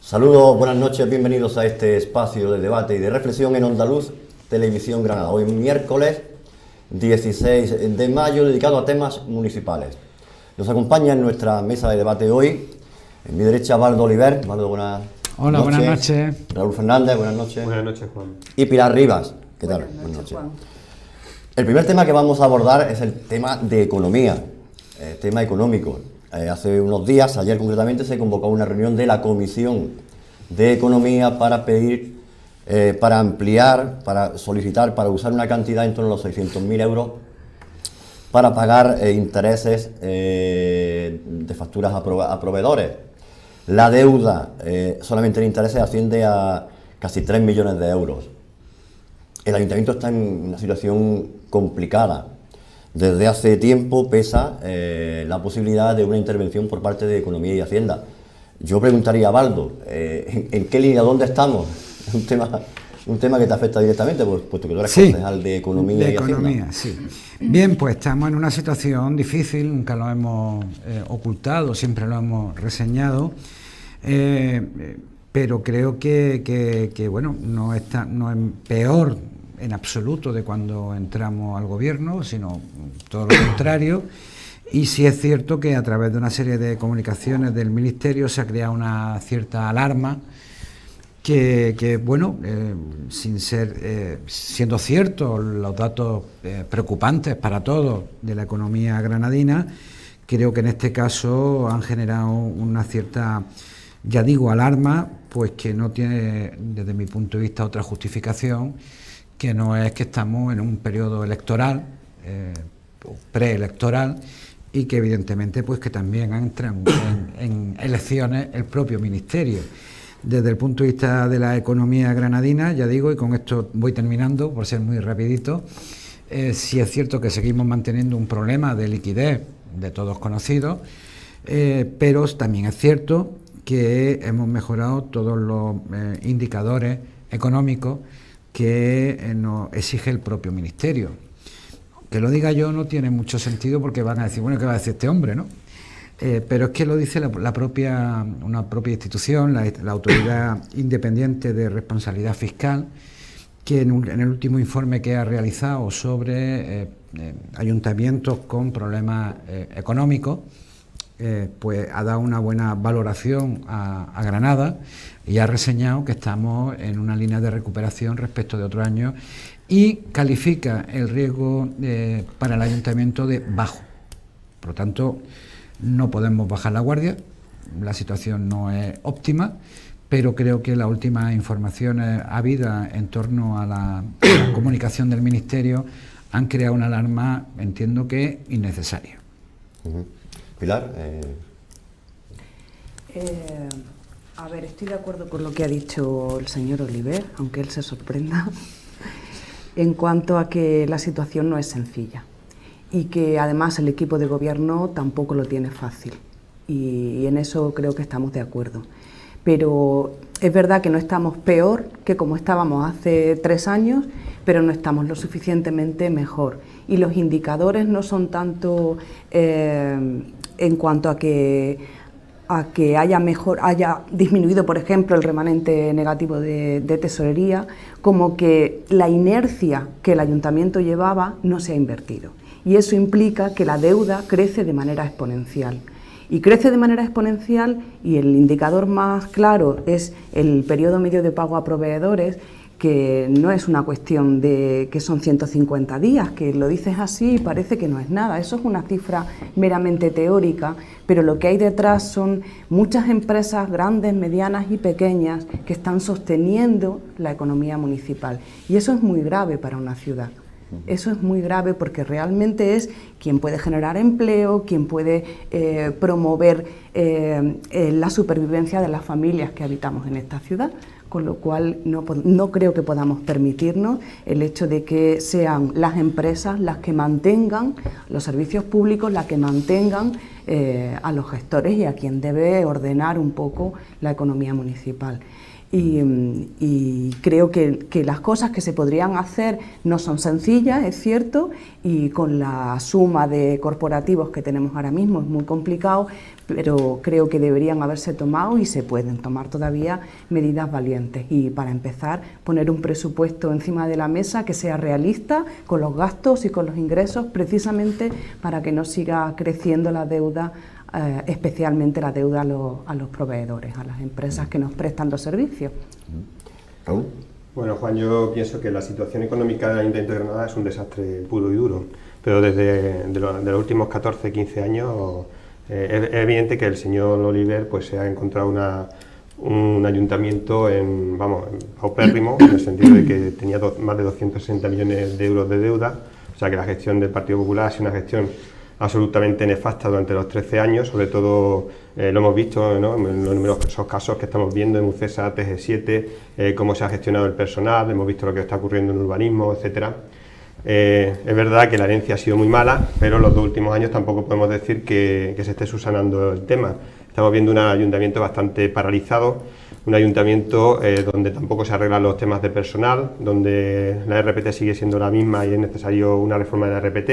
Saludos, buenas noches, bienvenidos a este espacio de debate y de reflexión en Onda Luz, Televisión Granada. Hoy miércoles 16 de mayo, dedicado a temas municipales. Nos acompaña en nuestra mesa de debate hoy, en mi derecha, Baldo Oliver. Baldo, buenas Hola, noches. buenas noches. Raúl Fernández, buenas noches. Buenas noches, Juan. Y Pilar Rivas, ¿qué tal? Buenas noches, Juan. El primer tema que vamos a abordar es el tema de economía, el tema económico. Hace unos días, ayer concretamente, se convocó una reunión de la Comisión de Economía para pedir, para ampliar, para solicitar, para usar una cantidad en torno a los 600.000 euros para pagar intereses de facturas a proveedores. La deuda solamente en intereses asciende a casi 3 millones de euros. El ayuntamiento está en una situación complicada. Desde hace tiempo pesa la posibilidad de una intervención por parte de Economía y Hacienda. Yo preguntaría a Baldo, ¿en qué línea, dónde estamos? Un tema que te afecta directamente, puesto que tú eres concejal de Economía y Hacienda. Sí. Bien, pues estamos en una situación difícil, nunca lo hemos ocultado, siempre lo hemos reseñado, pero creo que bueno, no es peor en absoluto de cuando entramos al gobierno, sino todo lo contrario. Y sí es cierto que a través de una serie de comunicaciones del Ministerio se ha creado una cierta alarma que bueno, siendo ciertos los datos preocupantes para todos de la economía granadina, creo que en este caso han generado una cierta, ya digo, alarma, pues que no tiene, desde mi punto de vista, otra justificación, que no es que estamos en un periodo electoral, preelectoral, y que evidentemente pues que también entra en elecciones el propio Ministerio. Desde el punto de vista de la economía granadina, ya digo, y con esto voy terminando por ser muy rapidito, sí es cierto que seguimos manteniendo un problema de liquidez de todos conocidos, pero también es cierto que hemos mejorado todos los indicadores económicos que nos exige el propio Ministerio. Que lo diga yo no tiene mucho sentido porque van a decir, bueno, ¿qué va a decir este hombre, no? Pero es que lo dice una propia institución, la Autoridad Independiente de Responsabilidad Fiscal, que en el último informe que ha realizado sobre ayuntamientos con problemas económicos, pues ha dado una buena valoración a Granada y ha reseñado que estamos en una línea de recuperación respecto de otros años y califica el riesgo para el ayuntamiento de bajo. Por lo tanto, no podemos bajar la guardia, la situación no es óptima, pero creo que las últimas informaciones habidas en torno a la comunicación del Ministerio han creado una alarma, entiendo que innecesaria. Pilar. A ver, estoy de acuerdo con lo que ha dicho el señor Oliver, aunque él se sorprenda, en cuanto a que la situación no es sencilla y que además el equipo de gobierno tampoco lo tiene fácil y en eso creo que estamos de acuerdo. Pero es verdad que no estamos peor que como estábamos hace 3 años, pero no estamos lo suficientemente mejor y los indicadores no son tanto en cuanto a que haya disminuido, por ejemplo, el remanente negativo de tesorería, como que la inercia que el ayuntamiento llevaba no se ha invertido. Y eso implica que la deuda crece de manera exponencial. Y crece de manera exponencial y el indicador más claro es el periodo medio de pago a proveedores, que no es una cuestión de que son 150 días, que lo dices así y parece que no es nada, eso es una cifra meramente teórica, pero lo que hay detrás son muchas empresas grandes, medianas y pequeñas que están sosteniendo la economía municipal y eso es muy grave para una ciudad. Eso es muy grave porque realmente es quien puede generar empleo, quien puede promover la supervivencia de las familias que habitamos en esta ciudad, con lo cual no creo que podamos permitirnos el hecho de que sean las empresas las que mantengan los servicios públicos, las que mantengan a los gestores y a quien debe ordenar un poco la economía municipal. y creo que las cosas que se podrían hacer no son sencillas, es cierto, y con la suma de corporativos que tenemos ahora mismo es muy complicado, pero creo que deberían haberse tomado y se pueden tomar todavía medidas valientes. Y para empezar, poner un presupuesto encima de la mesa que sea realista con los gastos y con los ingresos, precisamente para que no siga creciendo la deuda, especialmente la deuda a los proveedores, a las empresas que nos prestan los servicios. Raúl. Bueno, Juan, yo pienso que la situación económica del Ayuntamiento de Granada es un desastre puro y duro, pero desde de los últimos 14-15 años es evidente que el señor Oliver pues, se ha encontrado un ayuntamiento paupérrimo, en el sentido de que tenía más de 260 millones de euros de deuda, o sea que la gestión del Partido Popular ha sido una gestión absolutamente nefasta durante los 13 años, sobre todo lo hemos visto, ¿no?, en los numerosos casos que estamos viendo en UCESA, TG7, cómo se ha gestionado el personal, hemos visto lo que está ocurriendo en urbanismo, etcétera. Es verdad que la herencia ha sido muy mala, pero en los 2 últimos años tampoco podemos decir que se esté subsanando el tema. Estamos viendo un ayuntamiento bastante paralizado, un ayuntamiento donde tampoco se arreglan los temas de personal, donde la RPT sigue siendo la misma y es necesario una reforma de la RPT,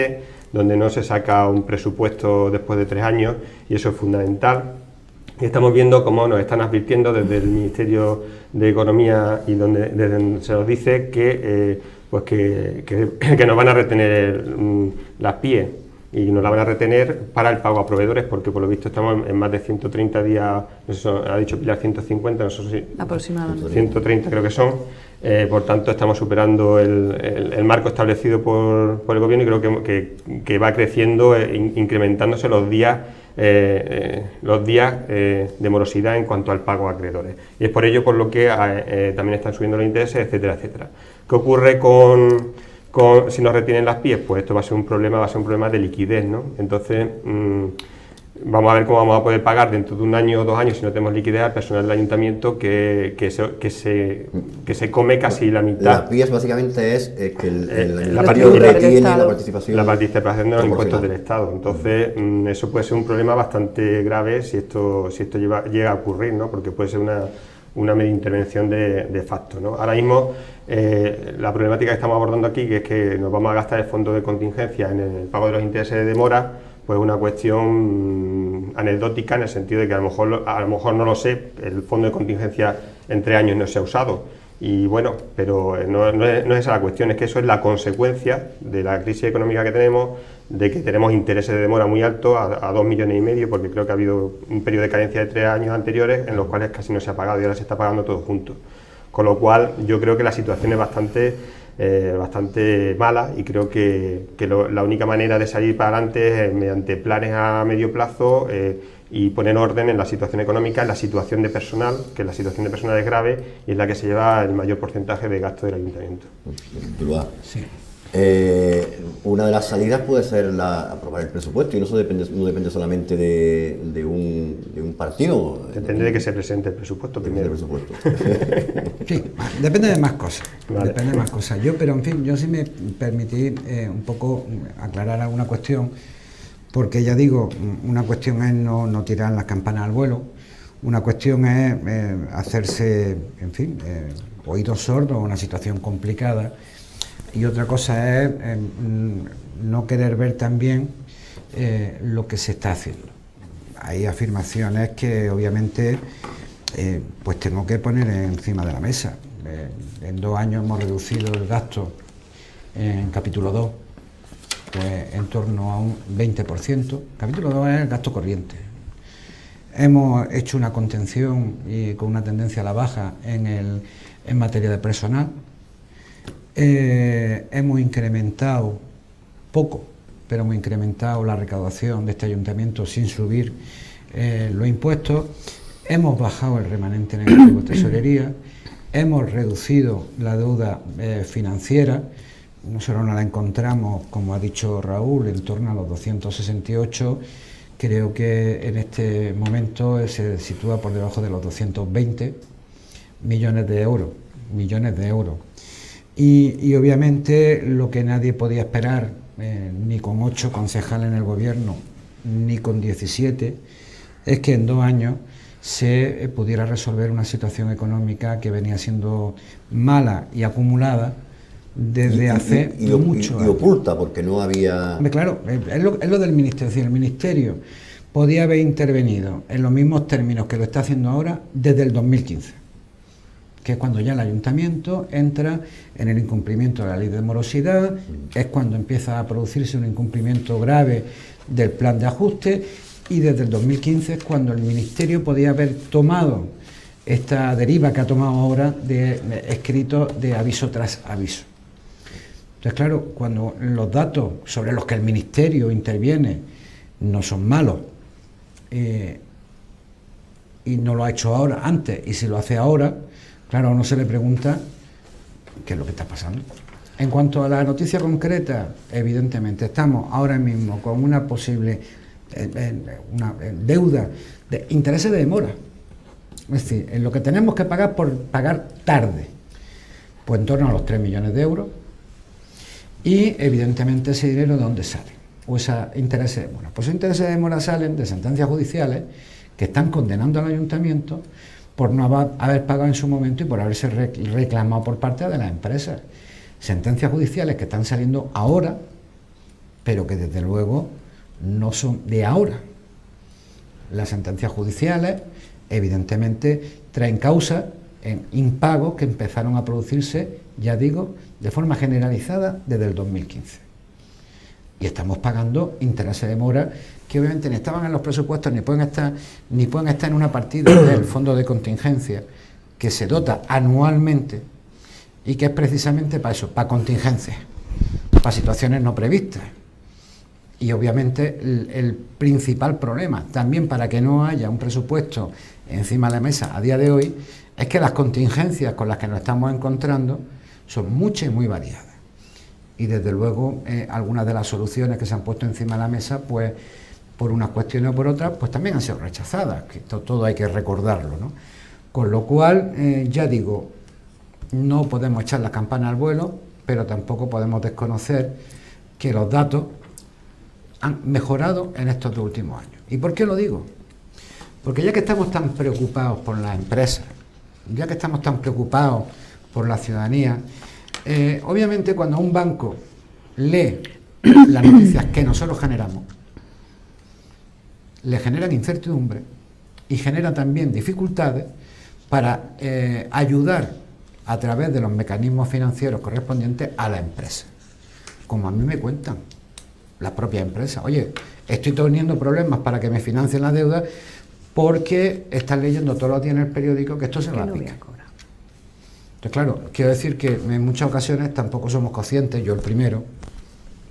donde no se saca un presupuesto después de 3 años y eso es fundamental. Y estamos viendo cómo nos están advirtiendo desde el Ministerio de Economía y desde se nos dice que nos van a retener las PIE y nos la van a retener para el pago a proveedores, porque por lo visto estamos en más de 130 días, no sé, ha dicho Pilar 150, no sé si aproximadamente 130 creo que son, por tanto estamos superando el marco establecido por el gobierno y creo que va creciendo, incrementándose los días de morosidad en cuanto al pago a acreedores, y es por ello por lo que también están subiendo los intereses, etcétera, etcétera. ¿Qué ocurre si nos retienen las PIEs? Pues esto va a ser un problema de liquidez, ¿no? Entonces vamos a ver cómo vamos a poder pagar dentro de 1 año o 2 años, si no tenemos liquidez, al personal del ayuntamiento que se come casi la mitad. Las PIEs básicamente es que el ayuntamiento retiene la participación de los impuestos del Estado. Entonces eso puede ser un problema bastante grave si esto llega a ocurrir, ¿no? Porque puede ser una media intervención de facto, ¿no? Ahora mismo la problemática que estamos abordando aquí, que es que nos vamos a gastar el fondo de contingencia en el pago de los intereses de demora, pues una cuestión anecdótica, en el sentido de que a lo mejor no lo sé, el fondo de contingencia en 3 años no se ha usado, y bueno, pero no es esa la cuestión, es que eso es la consecuencia de la crisis económica que tenemos, de que tenemos intereses de demora muy altos, a 2,5 millones, porque creo que ha habido un periodo de carencia de 3 años anteriores en los cuales casi no se ha pagado y ahora se está pagando todo junto. Con lo cual yo creo que la situación es bastante mala, y creo que la única manera de salir para adelante es mediante planes a medio plazo y poner orden en la situación económica, en la situación de personal, que la situación de personal es grave y es la que se lleva el mayor porcentaje de gasto del ayuntamiento. Sí. Una de las salidas puede ser aprobar el presupuesto, y no depende solamente de un partido. Depende de que se presente el presupuesto primero. Sí, depende de más cosas. Vale. Depende de más cosas. Pero en fin, yo sí me permití un poco aclarar alguna cuestión, porque ya digo, una cuestión es no tirar las campanas al vuelo, una cuestión es hacerse, en fin, oídos sordos a una situación complicada. Y otra cosa es no querer ver también lo que se está haciendo. Hay afirmaciones que obviamente pues tengo que poner encima de la mesa. En 2 años hemos reducido el gasto en capítulo 2 pues, en torno a un 20%. Capítulo 2 es el gasto corriente. Hemos hecho una contención y con una tendencia a la baja en materia de personal. Hemos incrementado, poco, pero hemos incrementado la recaudación de este ayuntamiento sin subir los impuestos. Hemos bajado el remanente negativo de tesorería, hemos reducido la deuda financiera. Nosotros nos la encontramos, como ha dicho Raúl, en torno a los 268. Creo que en este momento se sitúa por debajo de los 220 millones de euros. Y obviamente lo que nadie podía esperar, ni con 8 concejales en el gobierno, ni con 17, es que en 2 años se pudiera resolver una situación económica que venía siendo mala y acumulada desde hace mucho y oculta, porque no había... Hombre, claro, es lo del Ministerio. Es decir, el Ministerio podía haber intervenido en los mismos términos que lo está haciendo ahora desde el 2015, que es cuando ya el Ayuntamiento entra en el incumplimiento de la ley de morosidad, es cuando empieza a producirse un incumplimiento grave del plan de ajuste, y desde el 2015 es cuando el Ministerio podía haber tomado esta deriva que ha tomado ahora de escritos de aviso tras aviso. Entonces, claro, cuando los datos sobre los que el Ministerio interviene no son malos, y no lo ha hecho ahora, antes, y si lo hace ahora, claro, a uno se le pregunta qué es lo que está pasando. En cuanto a la noticia concreta, evidentemente estamos ahora mismo con una posible una deuda de intereses de demora. Es decir, en lo que tenemos que pagar por pagar tarde, pues en torno a los 3 millones de euros, y evidentemente ese dinero ¿de dónde sale? O esos intereses de demora. Pues esos intereses de demora salen de sentencias judiciales que están condenando al ayuntamiento por no haber pagado en su momento y por haberse reclamado por parte de las empresas. Sentencias judiciales que están saliendo ahora, pero que desde luego no son de ahora. Las sentencias judiciales evidentemente traen causa en impagos que empezaron a producirse, ya digo, de forma generalizada desde el 2015. Y estamos pagando intereses de mora que obviamente ni estaban en los presupuestos ni pueden estar en una partida del fondo de contingencia que se dota anualmente y que es precisamente para eso, para contingencias, para situaciones no previstas. Y obviamente el principal problema, también para que no haya un presupuesto encima de la mesa a día de hoy, es que las contingencias con las que nos estamos encontrando son muchas y muy variadas. Y desde luego algunas de las soluciones que se han puesto encima de la mesa, pues por unas cuestiones o por otras, pues también han sido rechazadas, que todo hay que recordarlo, ¿no? Con lo cual, ya digo, no podemos echar la campana al vuelo, pero tampoco podemos desconocer que los datos han mejorado en estos 2 últimos años. ¿Y por qué lo digo? Porque ya que estamos tan preocupados por las empresas, ya que estamos tan preocupados por la ciudadanía, obviamente cuando un banco lee las noticias que nosotros generamos, le generan incertidumbre y genera también dificultades para ayudar a través de los mecanismos financieros correspondientes a la empresa. Como a mí me cuentan las propias empresas. Oye, estoy teniendo problemas para que me financien la deuda porque están leyendo todos los días en el periódico que esto se va a picar. Entonces, claro, quiero decir que en muchas ocasiones tampoco somos conscientes, yo el primero,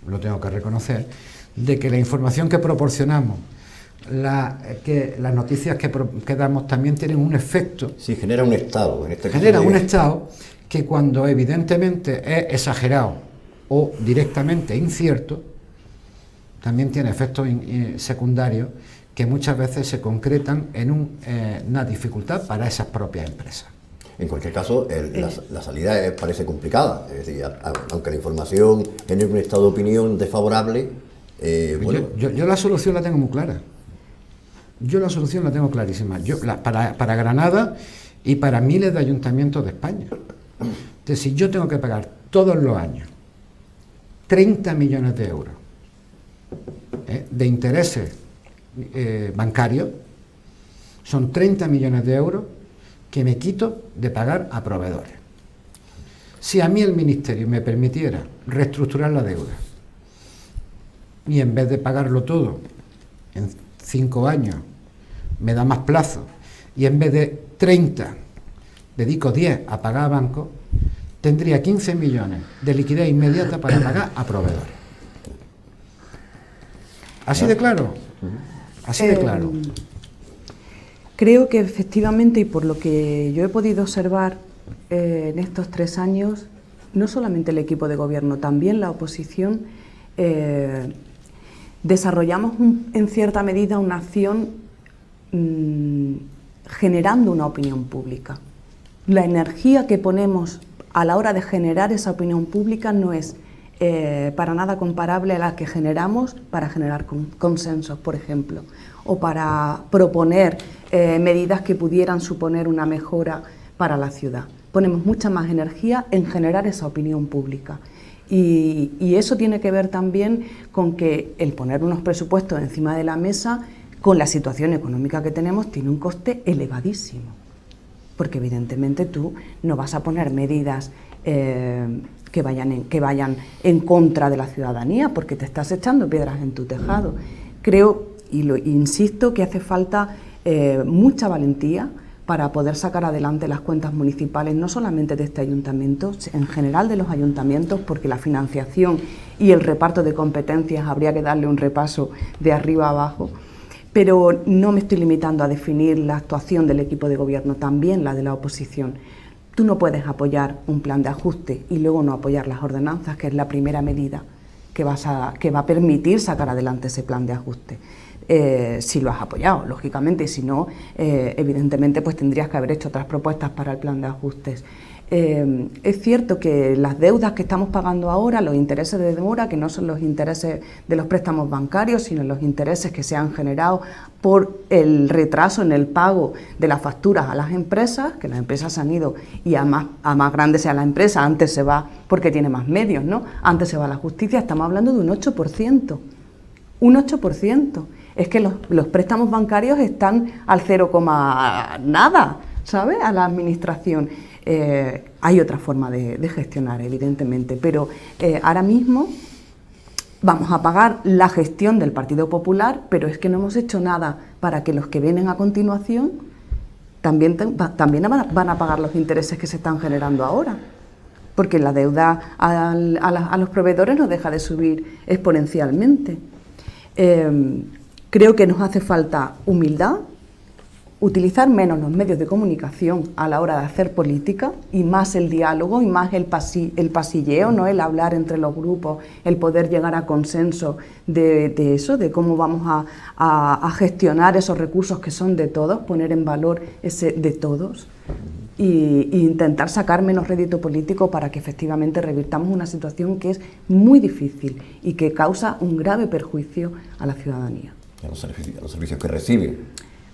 lo tengo que reconocer, de que la información que proporcionamos, que las noticias que damos también tienen un efecto. Sí, genera un estado. En este caso genera un estado que cuando evidentemente es exagerado o directamente incierto, también tiene efectos secundarios que muchas veces se concretan en una dificultad para esas propias empresas. En cualquier caso, la salida parece complicada. Es decir, aunque la información genere un estado de opinión desfavorable, bueno... Yo la solución la tengo muy clara. Yo la solución la tengo clarísima. Para Granada y para miles de ayuntamientos de España. Entonces, si yo tengo que pagar todos los años 30 millones de euros de intereses bancarios, son 30 millones de euros que me quito de pagar a proveedores. Si a mí el Ministerio me permitiera reestructurar la deuda y en vez de pagarlo todo en 5 años me da más plazo y en vez de 30 dedico 10 a pagar a bancos, tendría 15 millones de liquidez inmediata para pagar a proveedores. ¿Así de claro? Así de claro. Creo que efectivamente, y por lo que yo he podido observar en estos 3 años, no solamente el equipo de gobierno, también la oposición, desarrollamos en cierta medida una acción generando una opinión pública. La energía que ponemos a la hora de generar esa opinión pública no es para nada comparable a la que generamos para generar consensos, por ejemplo, o para proponer medidas que pudieran suponer una mejora para la ciudad. Ponemos mucha más energía en generar esa opinión pública. Y eso tiene que ver también con que el poner unos presupuestos encima de la mesa, con la situación económica que tenemos, tiene un coste elevadísimo. Porque evidentemente tú no vas a poner medidas que vayan en contra de la ciudadanía, porque te estás echando piedras en tu tejado. Creo, insisto, que hace falta mucha valentía para poder sacar adelante las cuentas municipales, no solamente de este ayuntamiento, en general de los ayuntamientos, porque la financiación y el reparto de competencias habría que darle un repaso de arriba a abajo, pero no me estoy limitando a definir la actuación del equipo de gobierno, también la de la oposición. Tú no puedes apoyar un plan de ajuste y luego no apoyar las ordenanzas, que es la primera medida que va a permitir sacar adelante ese plan de ajuste. Si lo has apoyado, lógicamente, y si no, evidentemente pues tendrías que haber hecho otras propuestas para el plan de ajustes. Es cierto que las deudas que estamos pagando ahora, los intereses de demora, que no son los intereses de los préstamos bancarios, sino los intereses que se han generado por el retraso en el pago de las facturas a las empresas, que las empresas se han ido, y a más grande sea la empresa, antes se va porque tiene más medios, ¿no? Antes se va a la justicia, estamos hablando de un 8%. Un 8%. Es que los préstamos bancarios están al 0, nada, ¿sabes? A la administración. Hay otra forma de gestionar, evidentemente, pero ahora mismo vamos a pagar la gestión del Partido Popular, pero es que no hemos hecho nada para que los que vienen a continuación también van a pagar los intereses que se están generando ahora, porque la deuda a los proveedores no deja de subir exponencialmente. Creo que nos hace falta humildad, utilizar menos los medios de comunicación a la hora de hacer política y más el diálogo y más el pasilleo, ¿no? El hablar entre los grupos, el poder llegar a consenso de eso, de cómo vamos a gestionar esos recursos que son de todos, poner en valor ese de todos y intentar sacar menos rédito político para que efectivamente revirtamos una situación que es muy difícil y que causa un grave perjuicio a la ciudadanía. A los servicios que recibe.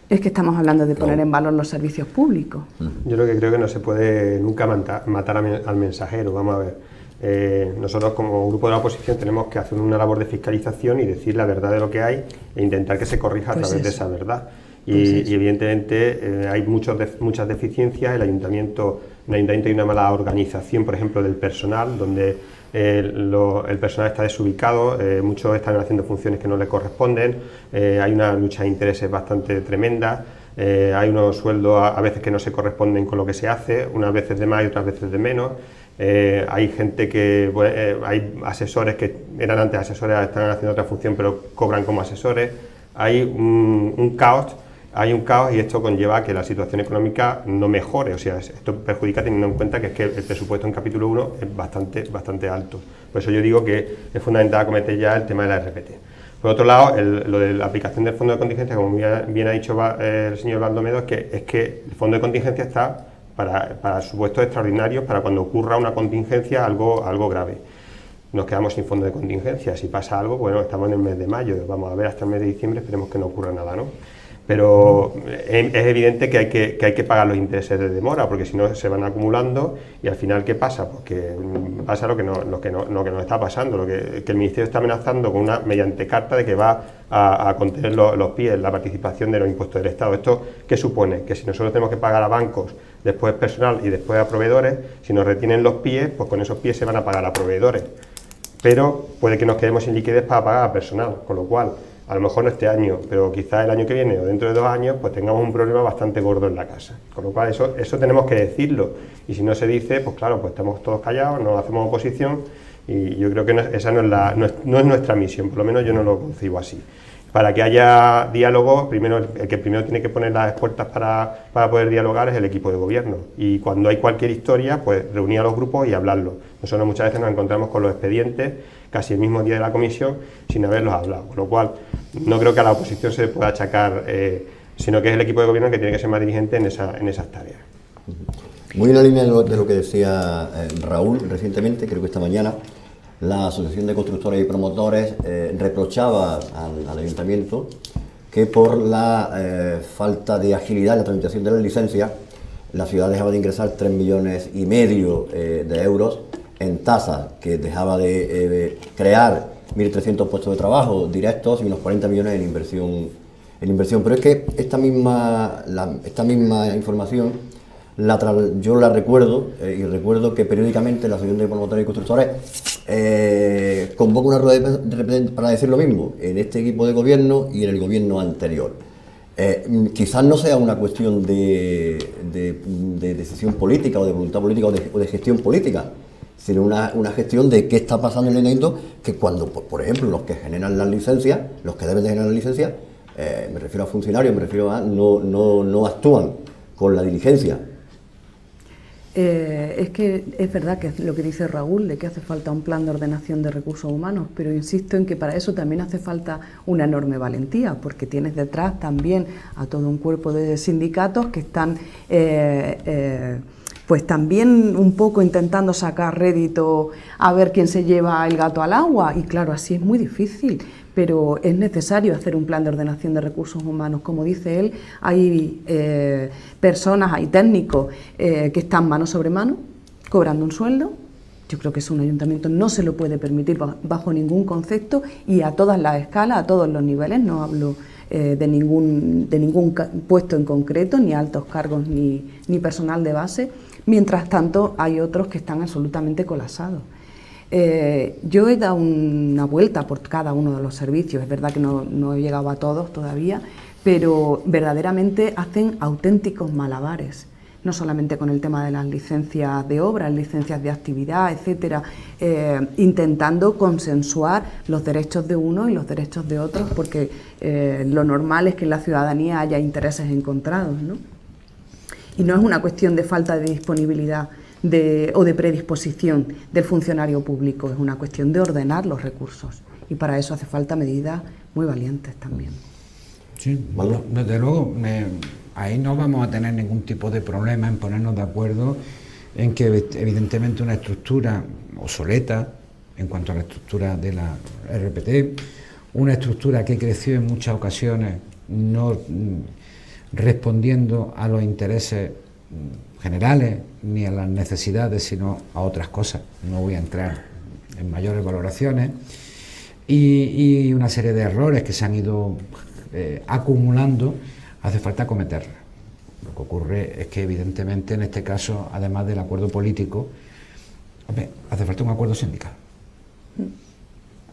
Es que estamos hablando de poner en valor los servicios públicos. Yo lo que creo que no se puede nunca matar al mensajero. Vamos a ver, nosotros como grupo de la oposición tenemos que hacer una labor de fiscalización y decir la verdad de lo que hay e intentar que se corrija a través de esa verdad. Y evidentemente hay muchas deficiencias. En el ayuntamiento hay una mala organización, por ejemplo, del personal, donde el personal está desubicado, muchos están haciendo funciones que no le corresponden, hay una lucha de intereses bastante tremenda, hay unos sueldos a veces que no se corresponden con lo que se hace, unas veces de más y otras veces de menos. Hay gente que, hay asesores que eran antes asesores, están haciendo otra función pero cobran como asesores. Hay un caos. Hay un caos y esto conlleva a que la situación económica no mejore, o sea, esto perjudica teniendo en cuenta que es que el presupuesto en capítulo 1 es bastante alto. Por eso yo digo que es fundamental acometer ya el tema de la RPT. Por otro lado, lo de la aplicación del fondo de contingencia, como bien ha dicho el señor Baldomedo, es que el fondo de contingencia está para supuestos extraordinarios, para cuando ocurra una contingencia, algo grave. Nos quedamos sin fondo de contingencia, si pasa algo, bueno, estamos en el mes de mayo, vamos a ver hasta el mes de diciembre, esperemos que no ocurra nada, ¿no? Pero es evidente que hay que pagar los intereses de demora, porque si no se van acumulando y al final ¿qué pasa? Pues que pasa lo que nos está pasando, que el Ministerio está amenazando mediante carta de que va a contener los PIEs, la participación de los impuestos del Estado. ¿Esto qué supone? Que si nosotros tenemos que pagar a bancos, después personal y después a proveedores, si nos retienen los PIEs, pues con esos PIEs se van a pagar a proveedores. Pero puede que nos quedemos sin liquidez para pagar a personal, con lo cual a lo mejor no este año, pero quizás el año que viene o dentro de 2 años, pues tengamos un problema bastante gordo en la casa. Con lo cual eso tenemos que decirlo. Y si no se dice, pues claro, pues estamos todos callados, no hacemos oposición y yo creo que esa no es nuestra misión, por lo menos yo no lo concibo así. Para que haya diálogo, el que primero tiene que poner las puertas para poder dialogar es el equipo de gobierno. Y cuando hay cualquier historia, pues reunir a los grupos y hablarlo. Nosotros muchas veces nos encontramos con los expedientes casi el mismo día de la comisión sin haberlos hablado. Con lo cual, no creo que a la oposición se le pueda achacar, sino que es el equipo de gobierno el que tiene que ser más dirigente en esas tareas. Muy en la línea de lo que decía Raúl recientemente, creo que esta mañana, la Asociación de Constructores y Promotores reprochaba al ayuntamiento que por la falta de agilidad en la tramitación de la licencia, la ciudad dejaba de ingresar 3,5 millones de euros en tasas, que dejaba de crear 1.300 puestos de trabajo directos y unos 40 millones en inversión. Pero es que esta misma información yo la recuerdo, y recuerdo que periódicamente la Asociación de Promotores y Constructores convoca una rueda de prensa para decir lo mismo en este equipo de gobierno y en el gobierno anterior. Quizás no sea una cuestión de decisión política o de voluntad política o de gestión política, sino una gestión de qué está pasando en el ayuntamiento, que cuando, por ejemplo, los que generan las licencias, los que deben de generar las licencias, me refiero a funcionarios, no actúan con la diligencia. Es que es verdad que es lo que dice Raúl, de que hace falta un plan de ordenación de recursos humanos, pero insisto en que para eso también hace falta una enorme valentía, porque tienes detrás también a todo un cuerpo de sindicatos que están pues también un poco intentando sacar rédito a ver quién se lleva el gato al agua, y claro, así es muy difícil. Pero es necesario hacer un plan de ordenación de recursos humanos. Como dice él, hay personas, hay técnicos que están mano sobre mano, cobrando un sueldo. Yo creo que eso un ayuntamiento no se lo puede permitir bajo ningún concepto, y a todas las escalas, a todos los niveles. No hablo de ningún puesto en concreto, ni altos cargos, ni personal de base. Mientras tanto, hay otros que están absolutamente colapsados. Yo he dado una vuelta por cada uno de los servicios, es verdad que no he llegado a todos todavía, pero verdaderamente hacen auténticos malabares, no solamente con el tema de las licencias de obra, licencias de actividad, etcétera, intentando consensuar los derechos de unos y los derechos de otros, porque lo normal es que en la ciudadanía haya intereses encontrados, ¿no? Y no es una cuestión de falta de disponibilidad o de predisposición del funcionario público, es una cuestión de ordenar los recursos, y para eso hace falta medidas muy valientes también. Sí, bueno, desde luego, ahí no vamos a tener ningún tipo de problema en ponernos de acuerdo en que evidentemente una estructura obsoleta en cuanto a la estructura de la RPT, una estructura que creció en muchas ocasiones no respondiendo a los intereses generales ni a las necesidades, sino a otras cosas. No voy a entrar en mayores valoraciones, y una serie de errores que se han ido acumulando, hace falta cometerlas. Lo que ocurre es que evidentemente en este caso, además del acuerdo político, hace falta un acuerdo sindical,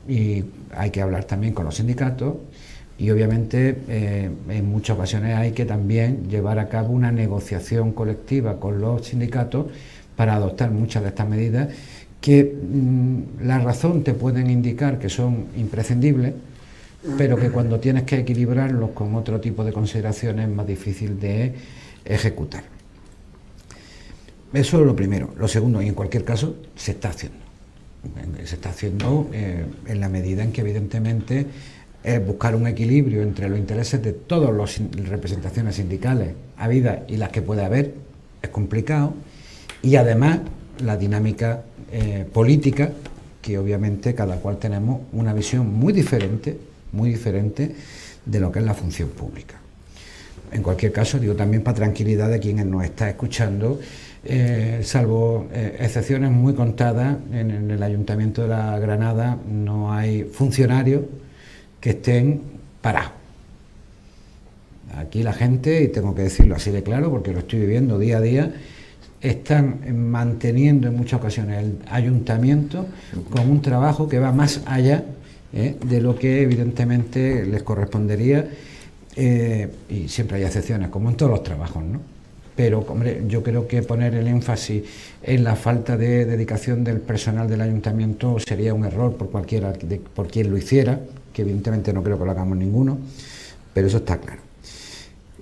y hay que hablar también con los sindicatos. Y obviamente en muchas ocasiones hay que también llevar a cabo una negociación colectiva con los sindicatos para adoptar muchas de estas medidas que la razón te pueden indicar que son imprescindibles, pero que cuando tienes que equilibrarlos con otro tipo de consideraciones es más difícil de ejecutar. Eso es lo primero. Lo segundo, y en cualquier caso, se está haciendo. Se está haciendo en la medida en que evidentemente es buscar un equilibrio entre los intereses de todas las representaciones sindicales habidas y las que puede haber, es complicado, y además la dinámica política, que obviamente cada cual tenemos una visión muy diferente de lo que es la función pública. En cualquier caso, digo también para tranquilidad de quienes nos está escuchando, salvo excepciones muy contadas, en el Ayuntamiento de la Granada no hay funcionarios que estén parados. Aquí la gente, y tengo que decirlo así de claro porque lo estoy viviendo día a día, están manteniendo en muchas ocasiones el ayuntamiento con un trabajo que va más allá de lo que evidentemente les correspondería, y siempre hay excepciones, como en todos los trabajos, ¿no? Pero, hombre, yo creo que poner el énfasis en la falta de dedicación del personal del ayuntamiento sería un error por quien lo hiciera, que evidentemente no creo que lo hagamos ninguno, pero eso está claro.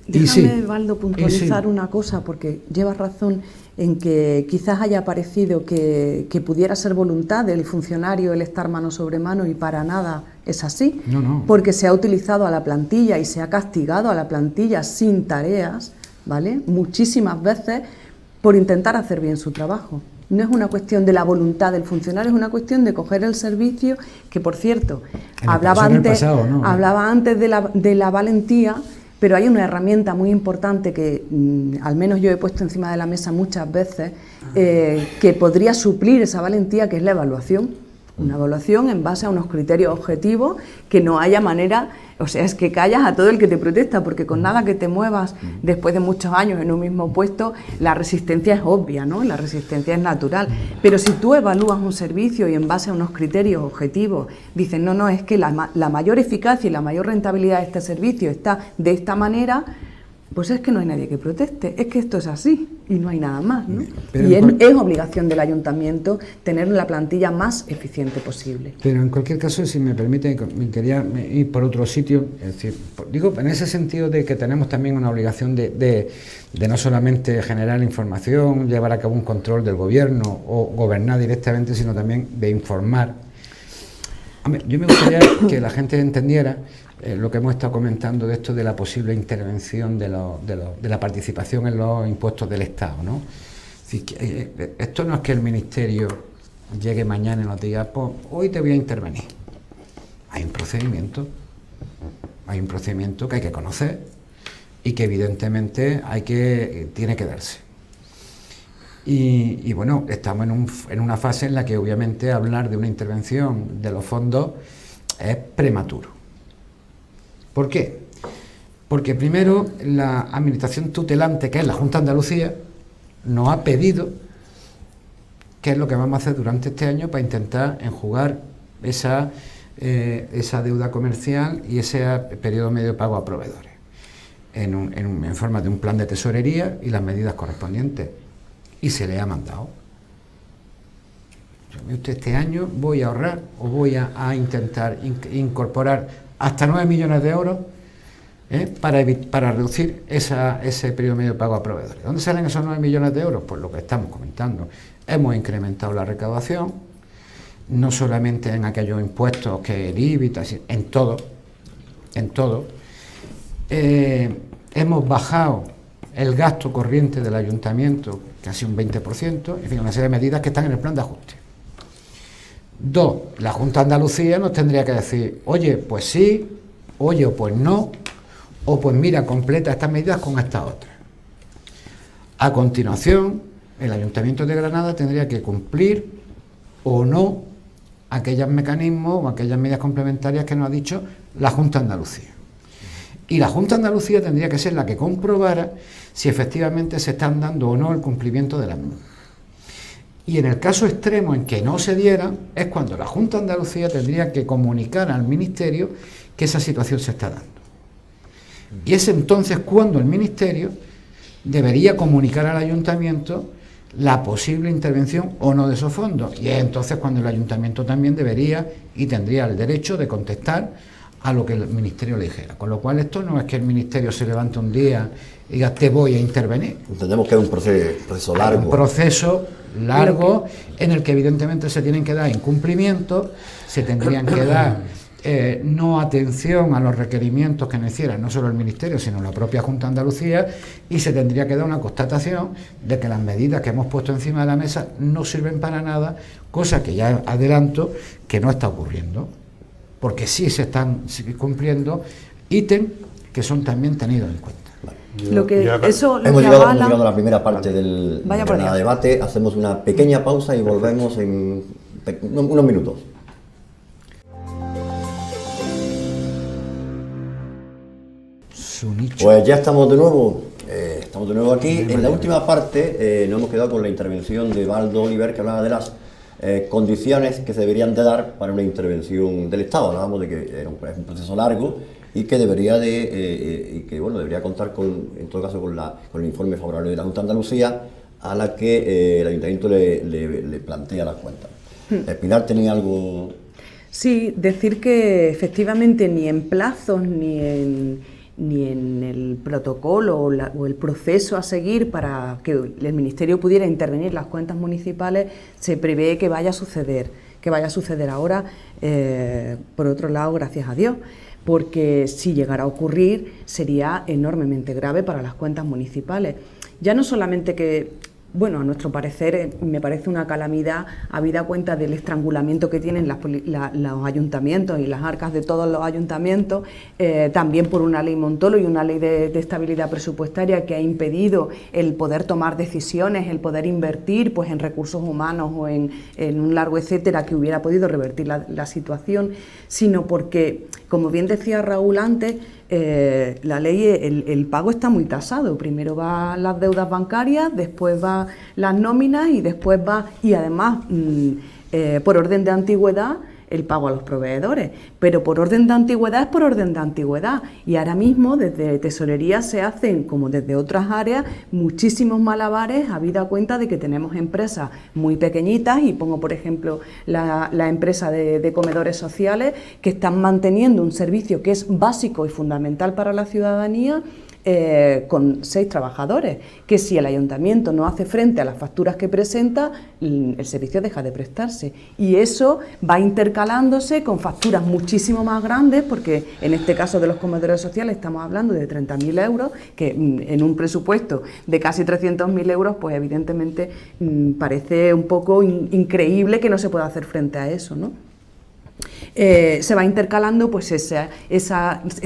Déjame, Baldo, puntualizar una cosa, porque llevas razón en que quizás haya parecido que pudiera ser voluntad del funcionario el estar mano sobre mano, y para nada es así, No. Porque se ha utilizado a la plantilla y se ha castigado a la plantilla sin tareas, ¿vale?, muchísimas veces por intentar hacer bien su trabajo. No es una cuestión de la voluntad del funcionario, es una cuestión de coger el servicio, que por cierto, hablaba antes de la valentía, pero hay una herramienta muy importante que al menos yo he puesto encima de la mesa muchas veces, que podría suplir esa valentía, que es la evaluación. Una evaluación en base a unos criterios objetivos, que no haya manera, o sea, es que callas a todo el que te protesta, porque con nada que te muevas después de muchos años en un mismo puesto, la resistencia es obvia, ¿no? La resistencia es natural. Pero si tú evalúas un servicio y en base a unos criterios objetivos dices, no, es que la mayor eficacia y la mayor rentabilidad de este servicio está de esta manera, pues es que no hay nadie que proteste, es que esto es así y no hay nada más, ¿no? Pero y es obligación del ayuntamiento tener la plantilla más eficiente posible. Pero en cualquier caso, si me permite, me quería ir por otro sitio, es decir, digo, en ese sentido de que tenemos también una obligación de no solamente generar información, llevar a cabo un control del gobierno o gobernar directamente, sino también de informar. Hombre, yo me gustaría que la gente entendiera lo que hemos estado comentando de esto de la posible intervención de la participación en los impuestos del Estado, ¿no? Es decir, que, esto no es que el Ministerio llegue mañana y nos diga, pues hoy te voy a intervenir. Hay un procedimiento que hay que conocer y que evidentemente tiene que darse. Y bueno, estamos en una fase en la que obviamente hablar de una intervención de los fondos es prematuro. ¿Por qué? Porque primero la administración tutelante, que es la Junta de Andalucía, nos ha pedido qué es lo que vamos a hacer durante este año para intentar enjugar esa deuda comercial y ese periodo medio de pago a proveedores en forma de un plan de tesorería y las medidas correspondientes. Y se le ha mandado. Este año voy a ahorrar o voy a intentar incorporar hasta 9 millones de euros para reducir ese periodo medio de pago a proveedores. ¿Dónde salen esos 9 millones de euros? Pues lo que estamos comentando. Hemos incrementado la recaudación, no solamente en aquellos impuestos que el IBI, en todo. Hemos bajado el gasto corriente del ayuntamiento casi un 20%, en fin, una serie de medidas que están en el plan de ajuste. 2, la Junta de Andalucía nos tendría que decir, oye, pues sí, oye, pues no, o pues mira, completa estas medidas con estas otras. A continuación, el Ayuntamiento de Granada tendría que cumplir o no aquellos mecanismos o aquellas medidas complementarias que nos ha dicho la Junta de Andalucía. Y la Junta de Andalucía tendría que ser la que comprobara si efectivamente se están dando o no el cumplimiento de las mismas. Y en el caso extremo en que no se diera, es cuando la Junta de Andalucía tendría que comunicar al Ministerio que esa situación se está dando. Y es entonces cuando el Ministerio debería comunicar al Ayuntamiento la posible intervención o no de esos fondos. Y es entonces cuando el Ayuntamiento también debería y tendría el derecho de contestar a lo que el Ministerio le dijera. Con lo cual esto no es que el Ministerio se levante un día y diga te voy a intervenir. Entendemos que es un proceso largo. Un proceso largo en el que evidentemente se tienen que dar incumplimientos, se tendrían que dar no atención a los requerimientos que nos hiciera no solo el Ministerio, sino la propia Junta de Andalucía, y se tendría que dar una constatación de que las medidas que hemos puesto encima de la mesa no sirven para nada, cosa que ya adelanto que no está ocurriendo, porque sí se están cumpliendo ítems que son también tenidos en cuenta. Hemos llegado a la primera parte del debate, hacemos una pequeña pausa y volvemos en unos minutos. Pues ya estamos de nuevo aquí. En la última parte nos hemos quedado con la intervención de Baldo Oliver, que hablaba de las condiciones que se deberían de dar para una intervención del Estado. Hablábamos de que era un proceso largo y que debería contar en todo caso con el informe favorable de la Junta de Andalucía, a la que el Ayuntamiento le plantea las cuentas. Pilar, ¿tenía algo? Sí, decir que efectivamente ni en plazos ni en el protocolo o el proceso a seguir para que el Ministerio pudiera intervenir las cuentas municipales se prevé que vaya a suceder ahora, por otro lado, gracias a Dios, porque si llegara a ocurrir sería enormemente grave para las cuentas municipales. Ya no solamente que Bueno, a nuestro parecer me parece una calamidad, habida cuenta del estrangulamiento que tienen los ayuntamientos y las arcas de todos los ayuntamientos, también por una ley Montolo y una ley de estabilidad presupuestaria que ha impedido el poder tomar decisiones, el poder invertir pues, en recursos humanos o en un largo etcétera que hubiera podido revertir la situación, sino porque, como bien decía Raúl antes, la ley, el pago está muy tasado. Primero va las deudas bancarias, después va las nóminas y después va, y además por orden de antigüedad, el pago a los proveedores, pero por orden de antigüedad es por orden de antigüedad, y ahora mismo desde Tesorería se hacen, como desde otras áreas, muchísimos malabares, habida cuenta de que tenemos empresas muy pequeñitas, y pongo por ejemplo la empresa de comedores sociales, que están manteniendo un servicio que es básico y fundamental para la ciudadanía, con 6 trabajadores, que si el ayuntamiento no hace frente a las facturas que presenta, el servicio deja de prestarse, y eso va intercalándose con facturas muchísimo más grandes, porque en este caso de los comedores sociales estamos hablando de 30.000 euros, que en un presupuesto de casi 300.000 euros, pues evidentemente parece un poco increíble que no se pueda hacer frente a eso, ¿no? Se va intercalando pues ese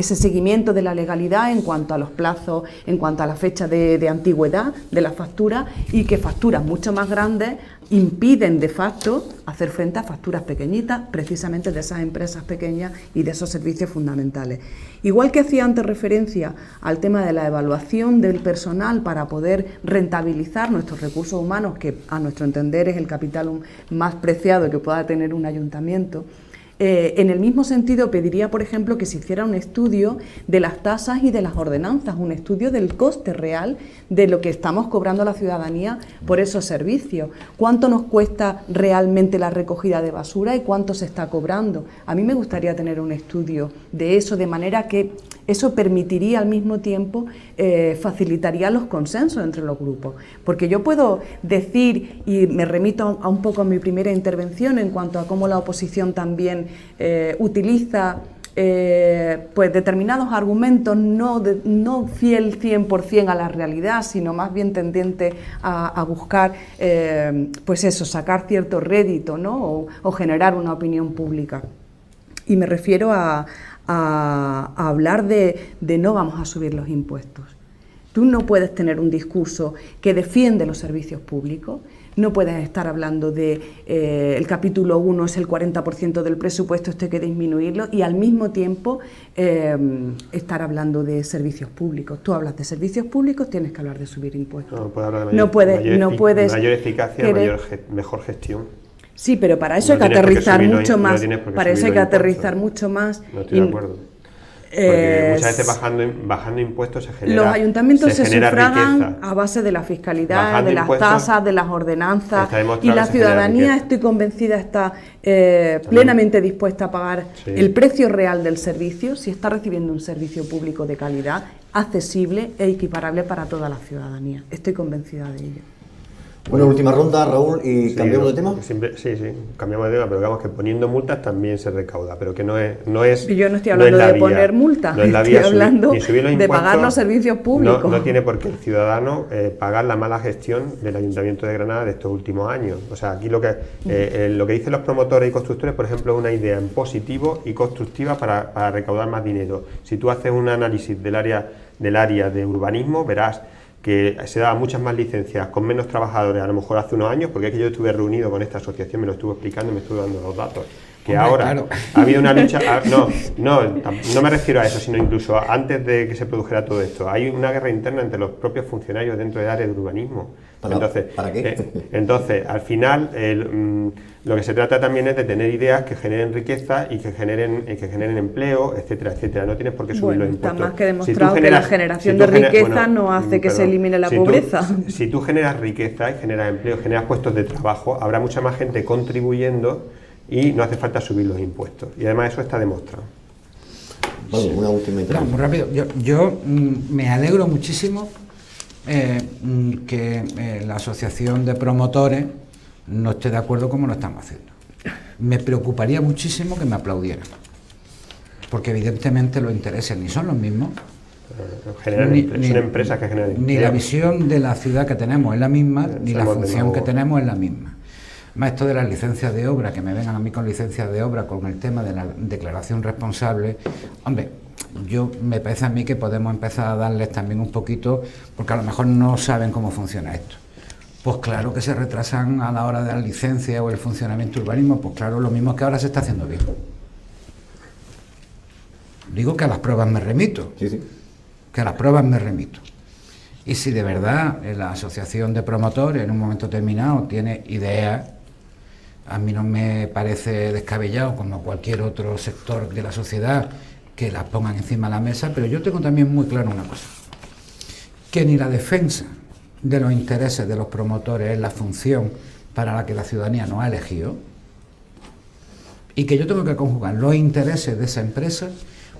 seguimiento de la legalidad en cuanto a los plazos, en cuanto a la fecha de antigüedad de la factura, y que facturas mucho más grandes impiden de facto hacer frente a facturas pequeñitas, precisamente de esas empresas pequeñas y de esos servicios fundamentales. Igual que hacía antes referencia al tema de la evaluación del personal para poder rentabilizar nuestros recursos humanos, que a nuestro entender es el capital más preciado que pueda tener un ayuntamiento, en el mismo sentido pediría, por ejemplo, que se hiciera un estudio de las tasas y de las ordenanzas, un estudio del coste real de lo que estamos cobrando a la ciudadanía por esos servicios. ¿Cuánto nos cuesta realmente la recogida de basura y cuánto se está cobrando? A mí me gustaría tener un estudio de eso, de manera que eso permitiría al mismo tiempo, facilitaría los consensos entre los grupos. Porque yo puedo decir, y me remito a un poco a mi primera intervención en cuanto a cómo la oposición también utiliza pues determinados argumentos no fiel 100% a la realidad, sino más bien tendente a buscar pues eso, sacar cierto rédito, ¿no? o generar una opinión pública. Y me refiero a hablar de no vamos a subir los impuestos. Tú no puedes tener un discurso que defiende los servicios públicos, no puedes estar hablando de el capítulo 1 es el 40% del presupuesto, esto hay que disminuirlo, y al mismo tiempo estar hablando de servicios públicos. Tú hablas de servicios públicos, tienes que hablar de subir impuestos. No, puedes hablar de mayor eficacia, mejor gestión. Sí, pero para eso hay que aterrizar mucho más. Para eso hay que aterrizar mucho más. No estoy de acuerdo. Porque muchas veces bajando impuestos se genera. Los ayuntamientos se sufragan riqueza a base de la fiscalidad, bajando de las tasas, de las ordenanzas, y la ciudadanía, estoy convencida, está plenamente dispuesta a pagar el precio real del servicio si está recibiendo un servicio público de calidad, accesible e equiparable para toda la ciudadanía. Estoy convencida de ello. Bueno, última ronda, Raúl, y cambiamos de tema. Sí, cambiamos de tema, pero digamos que poniendo multas también se recauda, pero que no es. Y yo no estoy hablando de poner multas, estoy hablando de pagar los servicios públicos. No tiene por qué el ciudadano pagar la mala gestión del Ayuntamiento de Granada de estos últimos años. O sea, aquí lo que dicen los promotores y constructores, por ejemplo, es una idea en positivo y constructiva para recaudar más dinero. Si tú haces un análisis del área de urbanismo, verás que se daban muchas más licencias con menos trabajadores a lo mejor hace unos años, porque es que yo estuve reunido con esta asociación, me lo estuvo explicando y me estuvo dando los datos, que ahora claro, ha habido una lucha, no me refiero a eso, sino incluso antes de que se produjera todo esto, hay una guerra interna entre los propios funcionarios dentro del área de urbanismo. ¿Para qué? Entonces, al final, lo que se trata también es de tener ideas que generen riqueza y que generen empleo, etcétera, etcétera. No tienes por qué subir los impuestos. Está más que demostrado que la generación de riqueza no hace que se elimine la pobreza. Si tú generas riqueza y generas empleo, generas puestos de trabajo, habrá mucha más gente contribuyendo y no hace falta subir los impuestos. Y además eso está demostrado. Bueno, una última intervención. Muy rápido. Yo me alegro muchísimo que la asociación de promotores no esté de acuerdo como lo estamos haciendo. Me preocuparía muchísimo que me aplaudieran, porque evidentemente los intereses ni son los mismos, son empresas que generan empleo. Ni la visión de la ciudad que tenemos es la misma, ni la función que tenemos es la misma. Más esto de las licencias de obra, que me vengan a mí con licencias de obra, con el tema de la declaración responsable, hombre, me parece a mí que podemos empezar a darles también un poquito, porque a lo mejor no saben cómo funciona esto. Pues claro que se retrasan a la hora de la licencia o el funcionamiento del urbanismo, pues claro, lo mismo que ahora se está haciendo bien. Digo que a las pruebas me remito, Sí. que a las pruebas me remito. Y si de verdad la asociación de promotores en un momento determinado tiene ideas, a mí no me parece descabellado, como cualquier otro sector de la sociedad, que las pongan encima de la mesa, pero yo tengo también muy claro una cosa, que ni la defensa de los intereses de los promotores es la función para la que la ciudadanía nos ha elegido, y que yo tengo que conjugar los intereses de esa empresa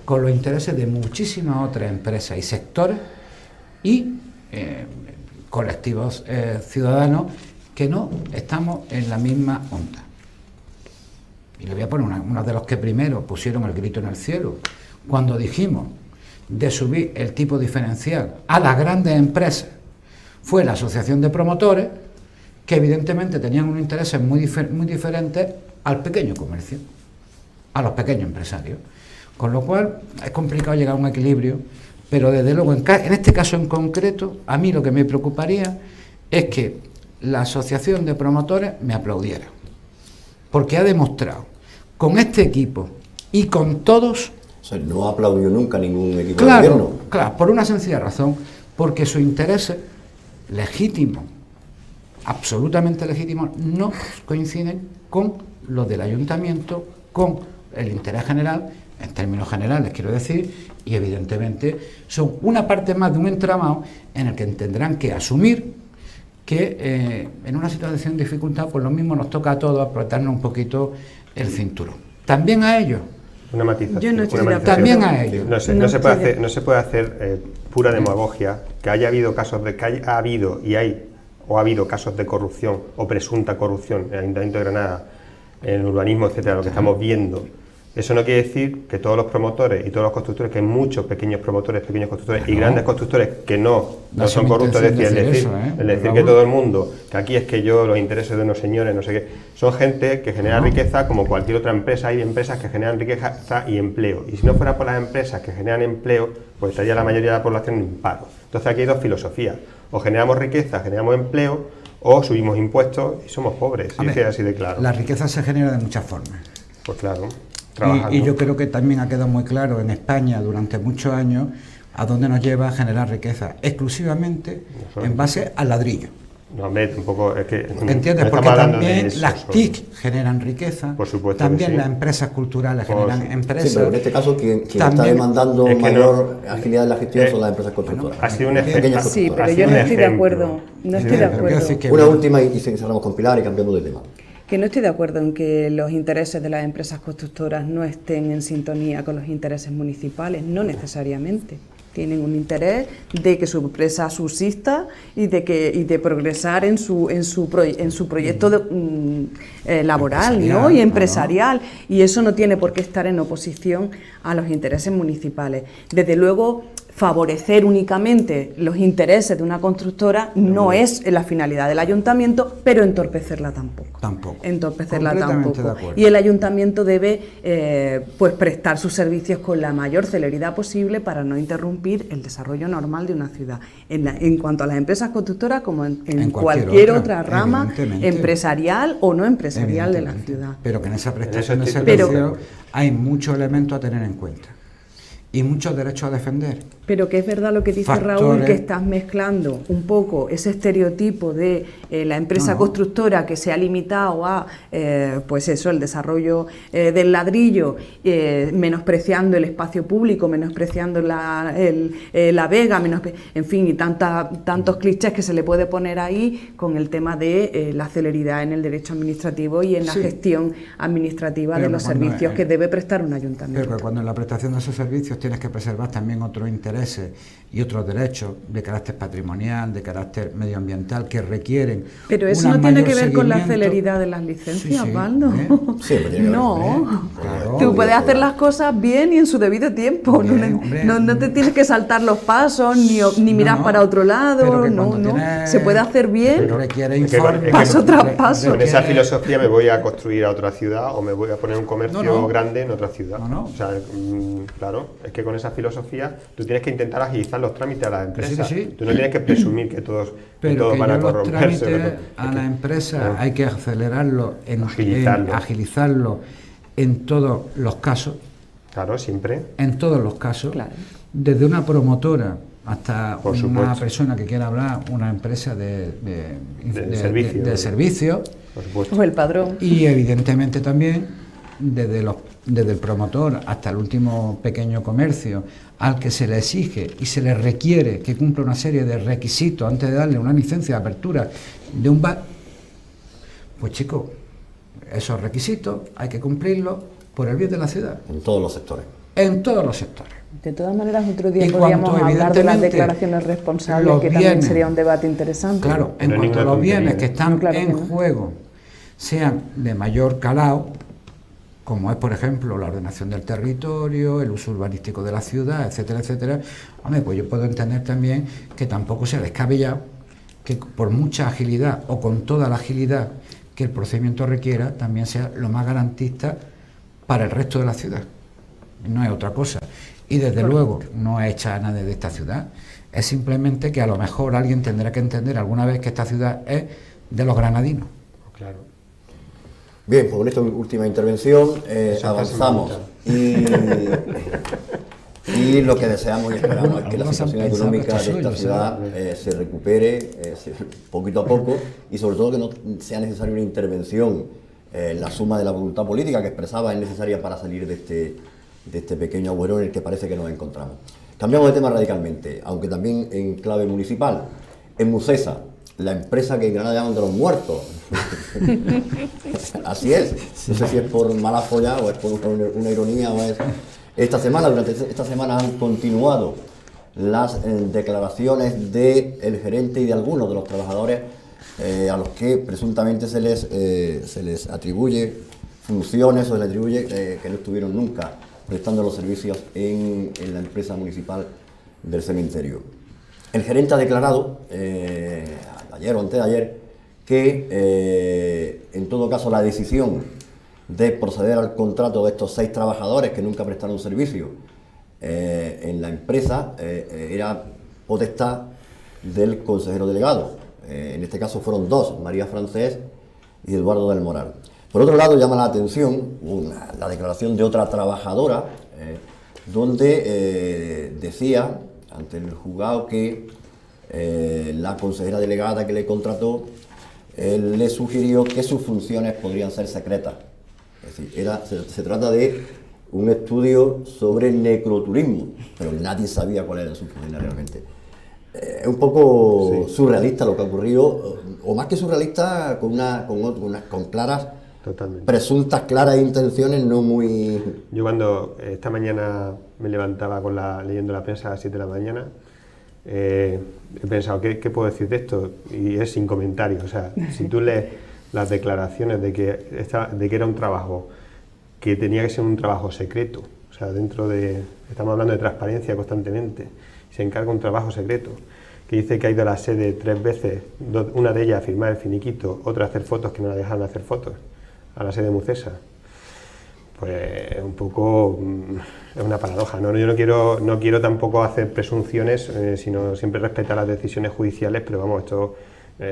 con los intereses de muchísimas otras empresas y sectores y colectivos ciudadanos que no estamos en la misma onda. Y le voy a poner uno de los que primero pusieron el grito en el cielo cuando dijimos de subir el tipo diferencial a las grandes empresas. Fue la asociación de promotores, que evidentemente tenían unos intereses muy diferentes al pequeño comercio, a los pequeños empresarios. Con lo cual es complicado llegar a un equilibrio, pero desde luego en este caso en concreto, a mí lo que me preocuparía es que la asociación de promotores me aplaudiera, porque ha demostrado con este equipo y con todos... O sea, no aplaudió nunca ningún equipo de gobierno. Claro, por una sencilla razón, porque sus intereses legítimos, absolutamente legítimos, no coinciden con los del ayuntamiento, con el interés general, en términos generales quiero decir, y evidentemente son una parte más de un entramado en el que tendrán que asumir que en una situación de dificultad, pues lo mismo nos toca a todos apretarnos un poquito el cinturón. También a ellos. Una matización. Yo no estoy una de acuerdo. También a ellos. No se puede hacer pura demagogia, que haya habido casos de que ha habido casos de corrupción o presunta corrupción en el Ayuntamiento de Granada, en el urbanismo, etcétera, lo que estamos viendo. Eso no quiere decir que todos los promotores y todos los constructores, que hay muchos pequeños promotores, pequeños constructores y grandes constructores que no son corruptos, es decir, que todo el mundo, que aquí es que los intereses de unos señores, no sé qué, son gente que genera riqueza como cualquier otra empresa. Hay empresas que generan riqueza y empleo, y si no fuera por las empresas que generan empleo, pues estaría la mayoría de la población en paro. Entonces aquí hay dos filosofías: o generamos riqueza, generamos empleo, o subimos impuestos y somos pobres. Y es así de claro. La riqueza se genera de muchas formas. Pues claro. Y yo creo que también ha quedado muy claro en España durante muchos años a dónde nos lleva a generar riqueza, exclusivamente en base al ladrillo. No, hombre, tampoco es que... ¿Entiendes? Porque también las TIC generan riqueza, por supuesto, también sí. Las empresas culturales generan empresas. Sí, pero en este caso quien también, está demandando es que mayor agilidad en la gestión son las empresas constructoras. Ha sido un ejemplo. Sí, pero yo no estoy de acuerdo. No estoy de acuerdo. Una última y cerramos con Pilar y cambiamos de tema. Que no estoy de acuerdo en que los intereses de las empresas constructoras no estén en sintonía con los intereses municipales, no necesariamente. Tienen un interés de que su empresa subsista y de progresar en su proyecto laboral, ¿no? Y empresarial. Y eso no tiene por qué estar en oposición a los intereses municipales. Desde luego, favorecer únicamente los intereses de una constructora no es la finalidad del ayuntamiento, pero entorpecerla tampoco. Entorpecerla tampoco. Y el ayuntamiento debe pues prestar sus servicios con la mayor celeridad posible para no interrumpir el desarrollo normal de una ciudad. En cuanto a las empresas constructoras, como en cualquier otra rama empresarial o no empresarial de la ciudad. Pero que en esa prestación de servicios hay muchos elementos a tener en cuenta y muchos derechos a defender. Pero que es verdad lo que dice Raúl, que estás mezclando un poco ese estereotipo de la empresa constructora que se ha limitado a, pues eso, el desarrollo del ladrillo, menospreciando el espacio público, menospreciando la vega, en fin, y tantos clichés que se le puede poner ahí con el tema de la celeridad en el derecho administrativo y en la gestión administrativa de los servicios que debe prestar un ayuntamiento. Pero cuando en la prestación de esos servicios tienes que preservar también otros intereses intereses y otros derechos de carácter patrimonial, de carácter medioambiental, que requieren. Pero eso un no tiene mayor que ver con la seguimiento. celeridad de las licencias, Sí, sí, Osvaldo. Siempre tiene que ver No, Claro. tú puedes hacer las cosas bien y en su debido tiempo. Bien, hombre. No te tienes que saltar los pasos ni mirar no, para otro pero lado. que No, cuando no. tiene- Se puede hacer bien. Pero requiere Es que- informe. es que Paso tras paso. Con esa filosofía me voy a construir a otra ciudad o me voy a poner un comercio No, no. grande en otra ciudad. No, no. O sea, claro, es que con esa filosofía tú tienes que intentar agilizar los trámites a las Que sí, empresas. que sí. Tú no tienes que presumir que todos Pero que van a yo los corromperse. trámites ¿no? a la empresa claro. hay que acelerarlo, agilizarlo en todos los casos, Claro, siempre. en todos los casos, Claro. desde una promotora hasta Por una supuesto. persona que quiera hablar, una empresa de servicio. de servicios, Por supuesto. O el padrón. y evidentemente también desde el promotor hasta el último pequeño comercio al que se le exige y se le requiere que cumpla una serie de requisitos antes de darle una licencia de apertura de un bar, pues chicos, esos requisitos hay que cumplirlos por el bien de la ciudad, en todos los sectores. en todos los sectores. De todas maneras, otro día Y podríamos cuanto, hablar de las evidentemente, declaraciones responsables, los que también bienes- sería un debate interesante. Claro, en No es cuanto a ninguna los bienes tontería, que ¿eh? están No, claro que en no. juego sean de mayor calado, como es, por ejemplo, la ordenación del territorio, el uso urbanístico de la ciudad, etcétera, etcétera, hombre, pues yo puedo entender también que tampoco sea descabellado que por mucha agilidad o con toda la agilidad que el procedimiento requiera, también sea lo más garantista para el resto de la ciudad. No es otra cosa. Y desde luego no es hecha a nadie de esta ciudad, es simplemente que a lo mejor alguien tendrá que entender alguna vez que esta ciudad es de los granadinos. Claro. Bien, pues con esta última intervención Esa avanzamos. frase Y lo que deseamos y esperamos es que la Algunos han situación pensado económica que esto de es esta suyo, ciudad se recupere poquito a poco y sobre todo que no sea necesaria una intervención. La suma de la voluntad política que expresaba es necesaria para salir de este pequeño agujero en el que parece que nos encontramos. Cambiamos de tema radicalmente, aunque también en clave municipal. En Musesa, la empresa que en Granada llaman de los muertos. Así es. No sé si es por mala folla o es por una ironía o es... Durante esta semana han continuado las declaraciones del gerente y de algunos de los trabajadores a los que presuntamente se les atribuye funciones o se les atribuye que no estuvieron nunca prestando los servicios en la empresa municipal del cementerio. El gerente ha declarado ayer o antes de ayer que en todo caso la decisión de proceder al contrato de estos 6 trabajadores que nunca prestaron servicio en la empresa era potestad del consejero delegado. En este caso fueron 2, María Francés y Eduardo del Moral. Por otro lado, llama la atención la declaración de otra trabajadora, donde decía ante el juzgado que la consejera delegada que le contrató le sugirió que sus funciones podrían ser secretas. Es decir, se trata de un estudio sobre necroturismo, pero nadie sabía cuál era su función realmente. Es un poco surrealista lo que ha ocurrido, o más que surrealista, con claras, Totalmente. presuntas claras intenciones no muy... Yo cuando esta mañana me levantaba leyendo la prensa a las 7 de la mañana, he pensado, ¿qué puedo decir de esto? Y es sin comentarios. O sea, si tú lees las declaraciones de que era un trabajo que tenía que ser un trabajo secreto, o sea, estamos hablando de transparencia constantemente, se encarga un trabajo secreto, que dice que ha ido a la sede 3 veces, una de ellas a firmar el finiquito, otra a hacer fotos que no la dejaron hacer fotos, a la sede de Musesa. Pues un poco es una paradoja, ¿no? Yo no quiero tampoco hacer presunciones, sino siempre respetar las decisiones judiciales, pero vamos, esto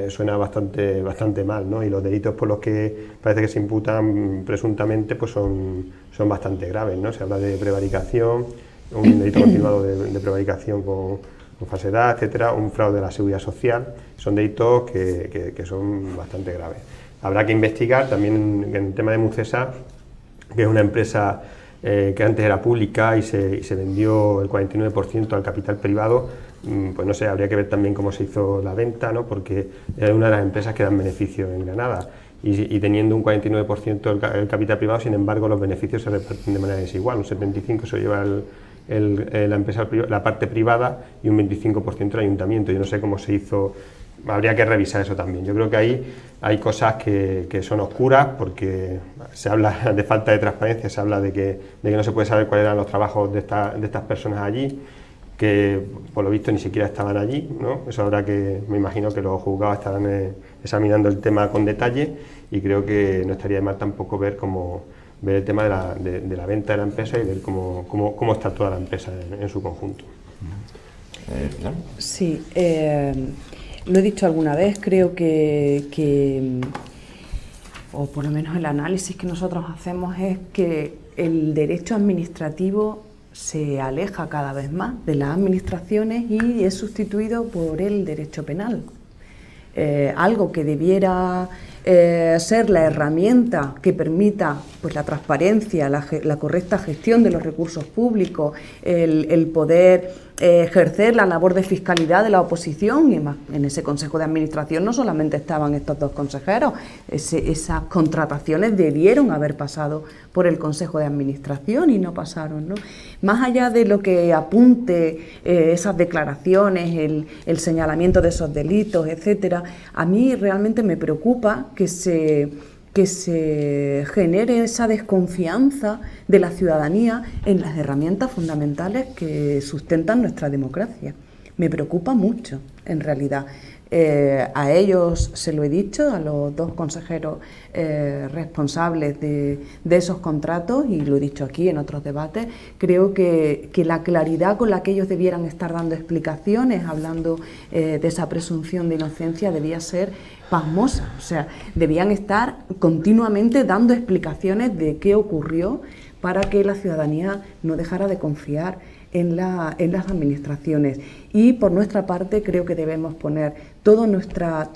suena bastante mal, ¿no? Y los delitos por los que parece que se imputan presuntamente pues son bastante graves, ¿no? Se habla de prevaricación, un delito continuado de prevaricación con falsedad, etcétera, un fraude a la seguridad social. Son delitos que son bastante graves. Habrá que investigar también en el tema de Musesa, que es una empresa que antes era pública y se vendió el 49% al capital privado. Pues no sé, habría que ver también cómo se hizo la venta, ¿no? Porque es una de las empresas que dan beneficio en Granada y teniendo un 49% el capital privado, sin embargo los beneficios se reparten de manera desigual, un 75% se lo lleva la parte privada y un 25% el ayuntamiento. Yo no sé cómo se hizo, habría que revisar eso también. Yo creo que ahí hay cosas que son oscuras, porque se habla de falta de transparencia, se habla de que no se puede saber cuáles eran los trabajos de estas personas allí, que por lo visto ni siquiera estaban allí, ¿no? Eso habrá que, me imagino que los juzgados estarán examinando el tema con detalle, y creo que no estaría de mal tampoco ver el tema de la venta de la empresa y ver cómo está toda la empresa en su conjunto. ¿No? Sí, lo he dicho alguna vez, creo que, o por lo menos el análisis que nosotros hacemos es que el derecho administrativo se aleja cada vez más de las administraciones y es sustituido por el derecho penal. Algo que debiera ser la herramienta que permita pues, la transparencia, la correcta gestión de los recursos públicos, el poder ejercer la labor de fiscalidad de la oposición. Y más, en ese Consejo de Administración no solamente estaban estos dos consejeros, esas contrataciones debieron haber pasado por el Consejo de Administración y no pasaron, ¿no? Más allá de lo que apunte esas declaraciones, el señalamiento de esos delitos, etcétera, a mí realmente me preocupa que se genere esa desconfianza de la ciudadanía en las herramientas fundamentales que sustentan nuestra democracia. Me preocupa mucho, en realidad. A ellos se lo he dicho, a los dos consejeros responsables de esos contratos, y lo he dicho aquí en otros debates. Creo que la claridad con la que ellos debieran estar dando explicaciones, hablando de esa presunción de inocencia, debía ser pasmosa. O sea, debían estar continuamente dando explicaciones de qué ocurrió para que la ciudadanía no dejara de confiar en las administraciones. Y por nuestra parte creo que debemos poner toda nuestra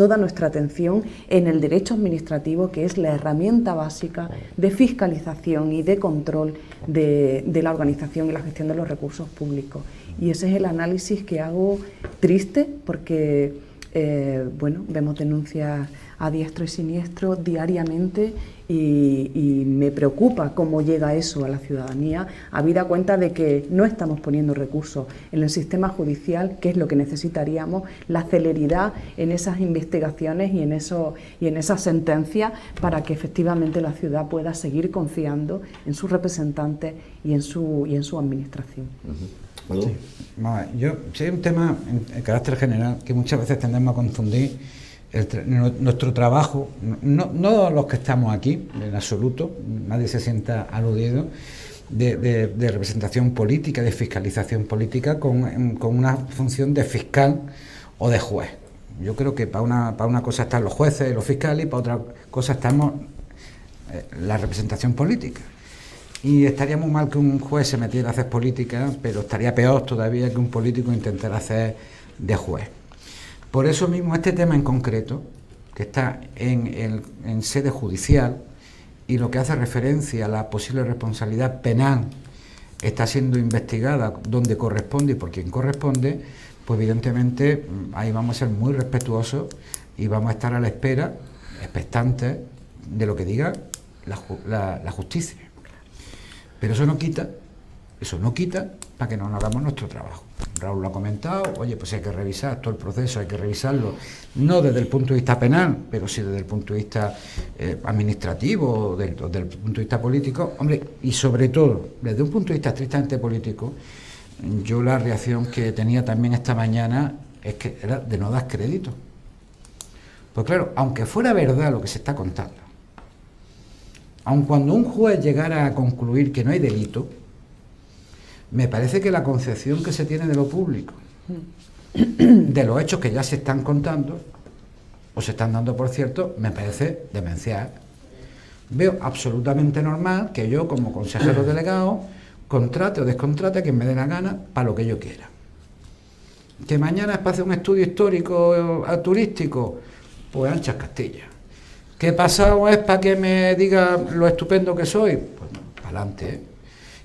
atención en el derecho administrativo, que es la herramienta básica de fiscalización y de control de la organización y la gestión de los recursos públicos. Y ese es el análisis que hago, triste, porque vemos denuncias a diestro y siniestro diariamente, y me preocupa cómo llega eso a la ciudadanía, habida cuenta de que no estamos poniendo recursos en el sistema judicial, que es lo que necesitaríamos, la celeridad en esas investigaciones y en esas sentencias, para que efectivamente la ciudad pueda seguir confiando en sus representantes y en su administración. ¿Algo? Sí. Sí, hay un tema en carácter general que muchas veces tendemos a confundir nuestro trabajo, no los que estamos aquí, en absoluto, nadie se sienta aludido, de representación política, de fiscalización política, con una función de fiscal o de juez. Yo creo que para una cosa están los jueces y los fiscales, y para otra cosa estamos la representación política. Y estaría muy mal que un juez se metiera a hacer política, pero estaría peor todavía que un político intentara hacer de juez. Por eso mismo este tema en concreto, que está en sede judicial, y lo que hace referencia a la posible responsabilidad penal, está siendo investigada donde corresponde y por quien corresponde, pues evidentemente ahí vamos a ser muy respetuosos y vamos a estar a la espera, expectantes, de lo que diga la justicia. Pero eso no quita para que no hagamos nuestro trabajo. Raúl lo ha comentado, oye, pues hay que revisar todo el proceso, hay que revisarlo, no desde el punto de vista penal, pero sí desde el punto de vista administrativo, desde el punto de vista político. Hombre, y sobre todo, desde un punto de vista estrictamente político, yo la reacción que tenía también esta mañana es que era de no dar crédito. Pues claro, aunque fuera verdad lo que se está contando, aun cuando un juez llegara a concluir que no hay delito, me parece que la concepción que se tiene de lo público, de los hechos que ya se están contando, o se están dando por cierto, me parece demencial. Veo absolutamente normal que yo, como consejero delegado, contrate o descontrate a quien me dé la gana para lo que yo quiera. Que mañana es para hacer un estudio histórico turístico, pues anchas Castilla. ¿Qué pasado es para que me diga lo estupendo que soy? Pues no, para adelante.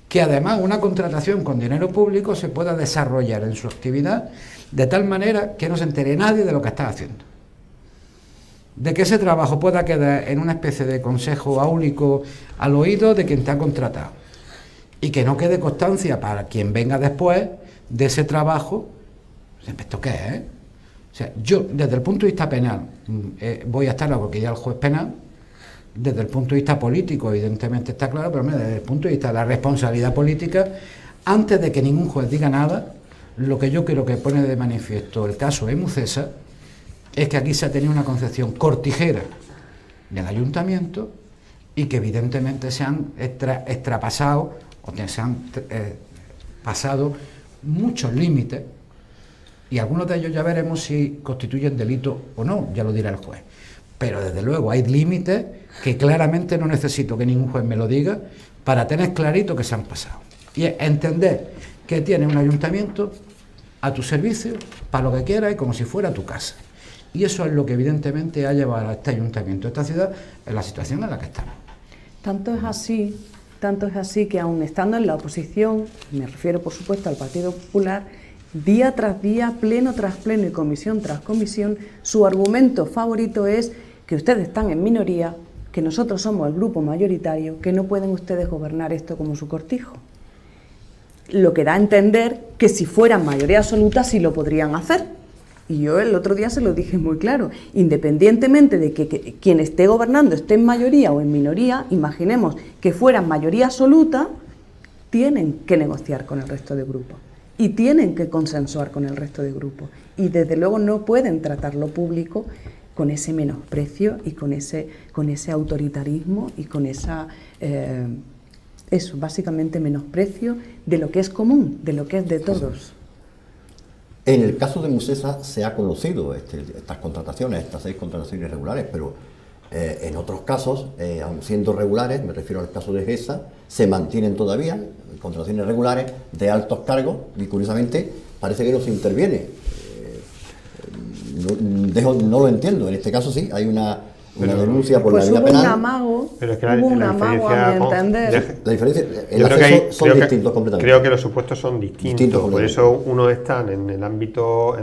Que además una contratación con dinero público se pueda desarrollar en su actividad de tal manera que no se entere nadie de lo que está haciendo. De que ese trabajo pueda quedar en una especie de consejo áulico al oído de quien te ha contratado. y que no quede constancia para quien venga después de ese trabajo. ¿Esto qué es? O sea, yo desde el punto de vista penal voy a estar a lo que ya el juez penal. Desde el punto de vista político, evidentemente está claro, pero desde el punto de vista de la responsabilidad política, antes de que ningún juez diga nada, lo que yo creo que pone de manifiesto el caso Emucesa es que aquí se ha tenido una concepción cortijera del ayuntamiento y que evidentemente se han extrapasado o se han pasado muchos límites, y algunos de ellos ya veremos si constituyen delito o no, ya lo dirá el juez. Pero desde luego hay límites que claramente no necesito que ningún juez me lo diga para tener clarito que se han pasado. Y es entender que tienes un ayuntamiento a tu servicio, para lo que quieras y como si fuera tu casa. Y eso es lo que evidentemente ha llevado a este ayuntamiento, a esta ciudad, en la situación en la que estamos. Tanto es así que aun estando en la oposición, me refiero por supuesto al Partido Popular, día tras día, pleno tras pleno y comisión tras comisión, su argumento favorito es que ustedes están en minoría, que nosotros somos el grupo mayoritario, que no pueden ustedes gobernar esto como su cortijo. Lo que da a entender que si fueran mayoría absoluta sí lo podrían hacer. Y yo el otro día se lo dije muy claro, independientemente de que quien esté gobernando esté en mayoría o en minoría, imaginemos que fueran mayoría absoluta, tienen que negociar con el resto de grupos y tienen que consensuar con el resto de grupos. Y desde luego no pueden tratar lo público con ese menosprecio y con ese autoritarismo y con eso, básicamente menosprecio de lo que es común, de lo que es de todos. En el caso de Emucesa se ha conocido estas contrataciones, estas 6 contrataciones irregulares, pero en otros casos, aun siendo regulares, me refiero al caso de GESA, se mantienen todavía contrataciones regulares de altos cargos y curiosamente parece que no se interviene. No lo entiendo, en este caso sí, hay una denuncia por la vía penal. Pero es que hubo un amago a mi entender. La diferencia, el Yo creo acceso que son distintos completamente. Creo que los supuestos son distintos. Por completamente. eso uno está en el ámbito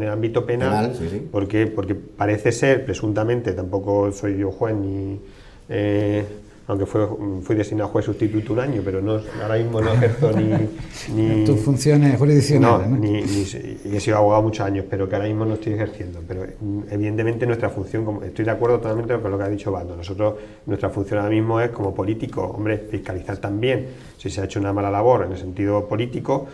penal, sí. porque parece ser, presuntamente, tampoco soy yo juez ni aunque fui designado juez sustituto un año, pero ahora mismo no ejerzo ni Tus funciones jurisdiccionales, ¿no? y he sido abogado muchos años, pero que ahora mismo no estoy ejerciendo. Pero evidentemente nuestra función, estoy de acuerdo totalmente con lo que ha dicho Bando. Nuestra función ahora mismo es, como políticos, hombre, fiscalizar también si se ha hecho una mala labor en el sentido político,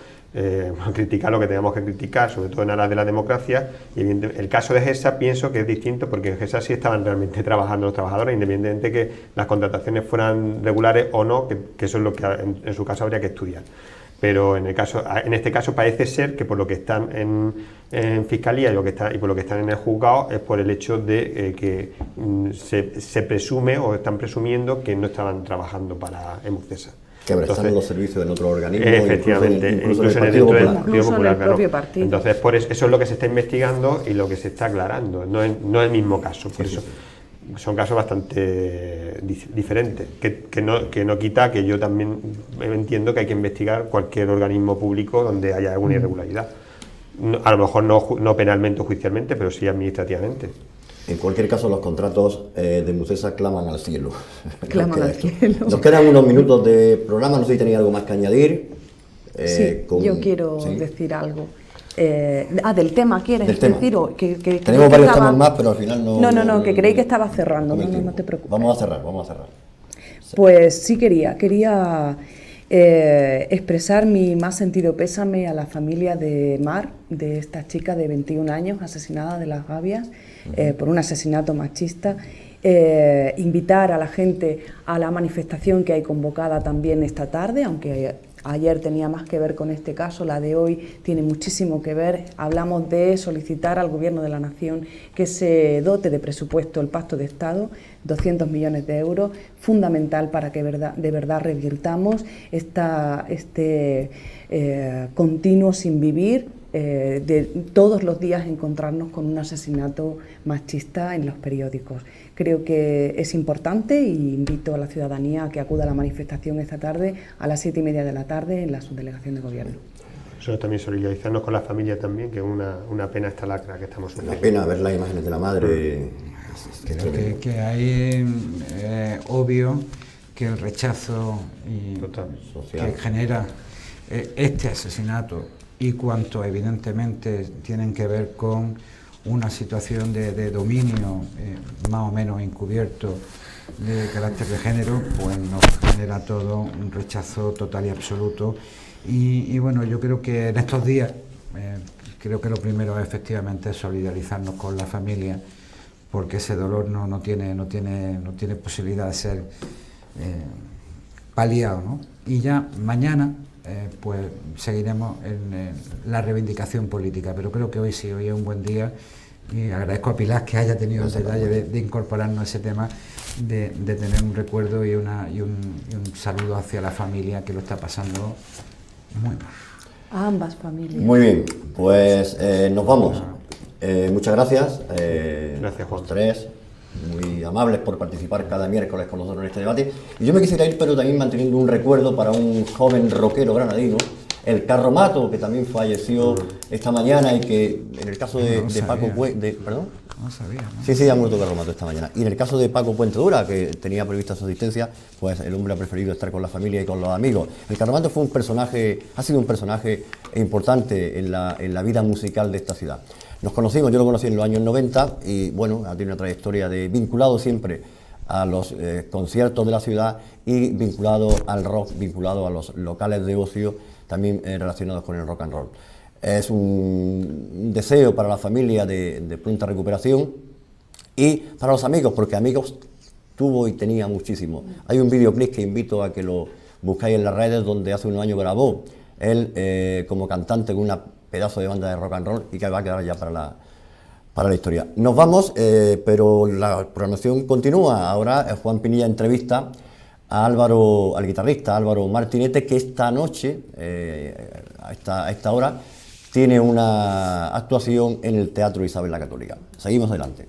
criticar lo que tengamos que criticar, sobre todo en aras de la democracia. Y el caso de GESA pienso que es distinto, porque en GESA sí estaban realmente trabajando los trabajadores, independientemente de que las contrataciones fueran regulares o no, que eso es lo que en su caso habría que estudiar. Pero en este caso parece ser que por lo que están en Fiscalía y por lo que están en el juzgado es por el hecho de que se presume o están presumiendo que no estaban trabajando para Emucesa. Que prestaron los servicios en otro organismo, efectivamente, incluso en el dentro Partido del Popular. Partido Popular, el propio partido. Entonces, eso es lo que se está investigando y lo que se está aclarando, no es el mismo caso, por eso. Son casos bastante diferentes, que no quita que yo también entiendo que hay que investigar cualquier organismo público donde haya alguna irregularidad. A lo mejor no penalmente o judicialmente, pero sí administrativamente. En cualquier caso, los contratos de Emucesa claman al cielo. Claman al cielo. Nos quedan unos minutos de programa, no sé si tenéis algo más que añadir. Sí, yo quiero decir algo. Del tema, ¿quieres decir? Tenemos varios temas más, pero al final no... No, que creí que estaba cerrando, no te preocupes. Vamos a cerrar. Pues sí quería expresar mi más sentido pésame a la familia de Mar, de esta chica de 21 años asesinada de Las Gavias por un asesinato machista. Invitar a la gente a la manifestación que hay convocada también esta tarde, aunque ayer tenía más que ver con este caso, la de hoy tiene muchísimo que ver. Hablamos de solicitar al Gobierno de la Nación que se dote de presupuesto el Pacto de Estado, 200 millones de euros, fundamental para que de verdad revirtamos este continuo sin vivir, de todos los días encontrarnos con un asesinato machista en los periódicos. Creo que es importante y invito a la ciudadanía a que acuda a la manifestación esta tarde a las 7:30 de la tarde en la subdelegación de Gobierno. Nosotros también solidarizarnos con la familia también, que es una pena esta lacra que estamos sufriendo. Una pena ver las imágenes de la madre. Creo que ahí es obvio que el rechazo que genera este asesinato y cuanto evidentemente tienen que ver con una situación de dominio más o menos encubierto de carácter de género, pues nos genera todo un rechazo total y absoluto. Y bueno, yo creo que en estos días, creo que lo primero efectivamente es solidarizarnos con la familia, porque ese dolor no tiene posibilidad de ser paliado, ¿no? Y ya mañana pues seguiremos en la reivindicación política, pero creo que hoy sí, hoy es un buen día, y agradezco a Pilar que haya tenido el detalle de incorporarnos a ese tema, de tener un recuerdo y un saludo hacia la familia que lo está pasando muy mal. A ambas familias. Muy bien, pues nos vamos. Muchas gracias. Gracias, Juan. Los tres, muy amables por participar cada miércoles con nosotros en este debate. Y yo me quisiera ir, pero también manteniendo un recuerdo para un joven rockero granadino, el Carromato, que también falleció esta mañana y que en el caso de Paco Puente... ¿Perdón? No sabía, ¿no? Sí, ha muerto Carromato esta mañana. Y en el caso de Paco Puente Dura, que tenía prevista su asistencia, pues el hombre ha preferido estar con la familia y con los amigos. El Carromato fue ha sido un personaje importante en la vida musical de esta ciudad. Nos conocimos, yo lo conocí en los años 90 y bueno, ha tenido una trayectoria vinculado siempre a los conciertos de la ciudad y vinculado al rock, vinculado a los locales de ocio, también relacionados con el rock and roll. Es un deseo para la familia de pronta recuperación y para los amigos, porque amigos tuvo y tenía muchísimo. Hay un videoclip que invito a que lo buscáis en las redes, donde hace unos años grabó él como cantante con una pedazo de banda de rock and roll y que va a quedar ya para la historia. Nos vamos, pero la programación continúa. Ahora Juan Pinilla entrevista al guitarrista Álvaro Martinete, que esta noche, a esta hora, tiene una actuación en el Teatro Isabel la Católica. Seguimos adelante.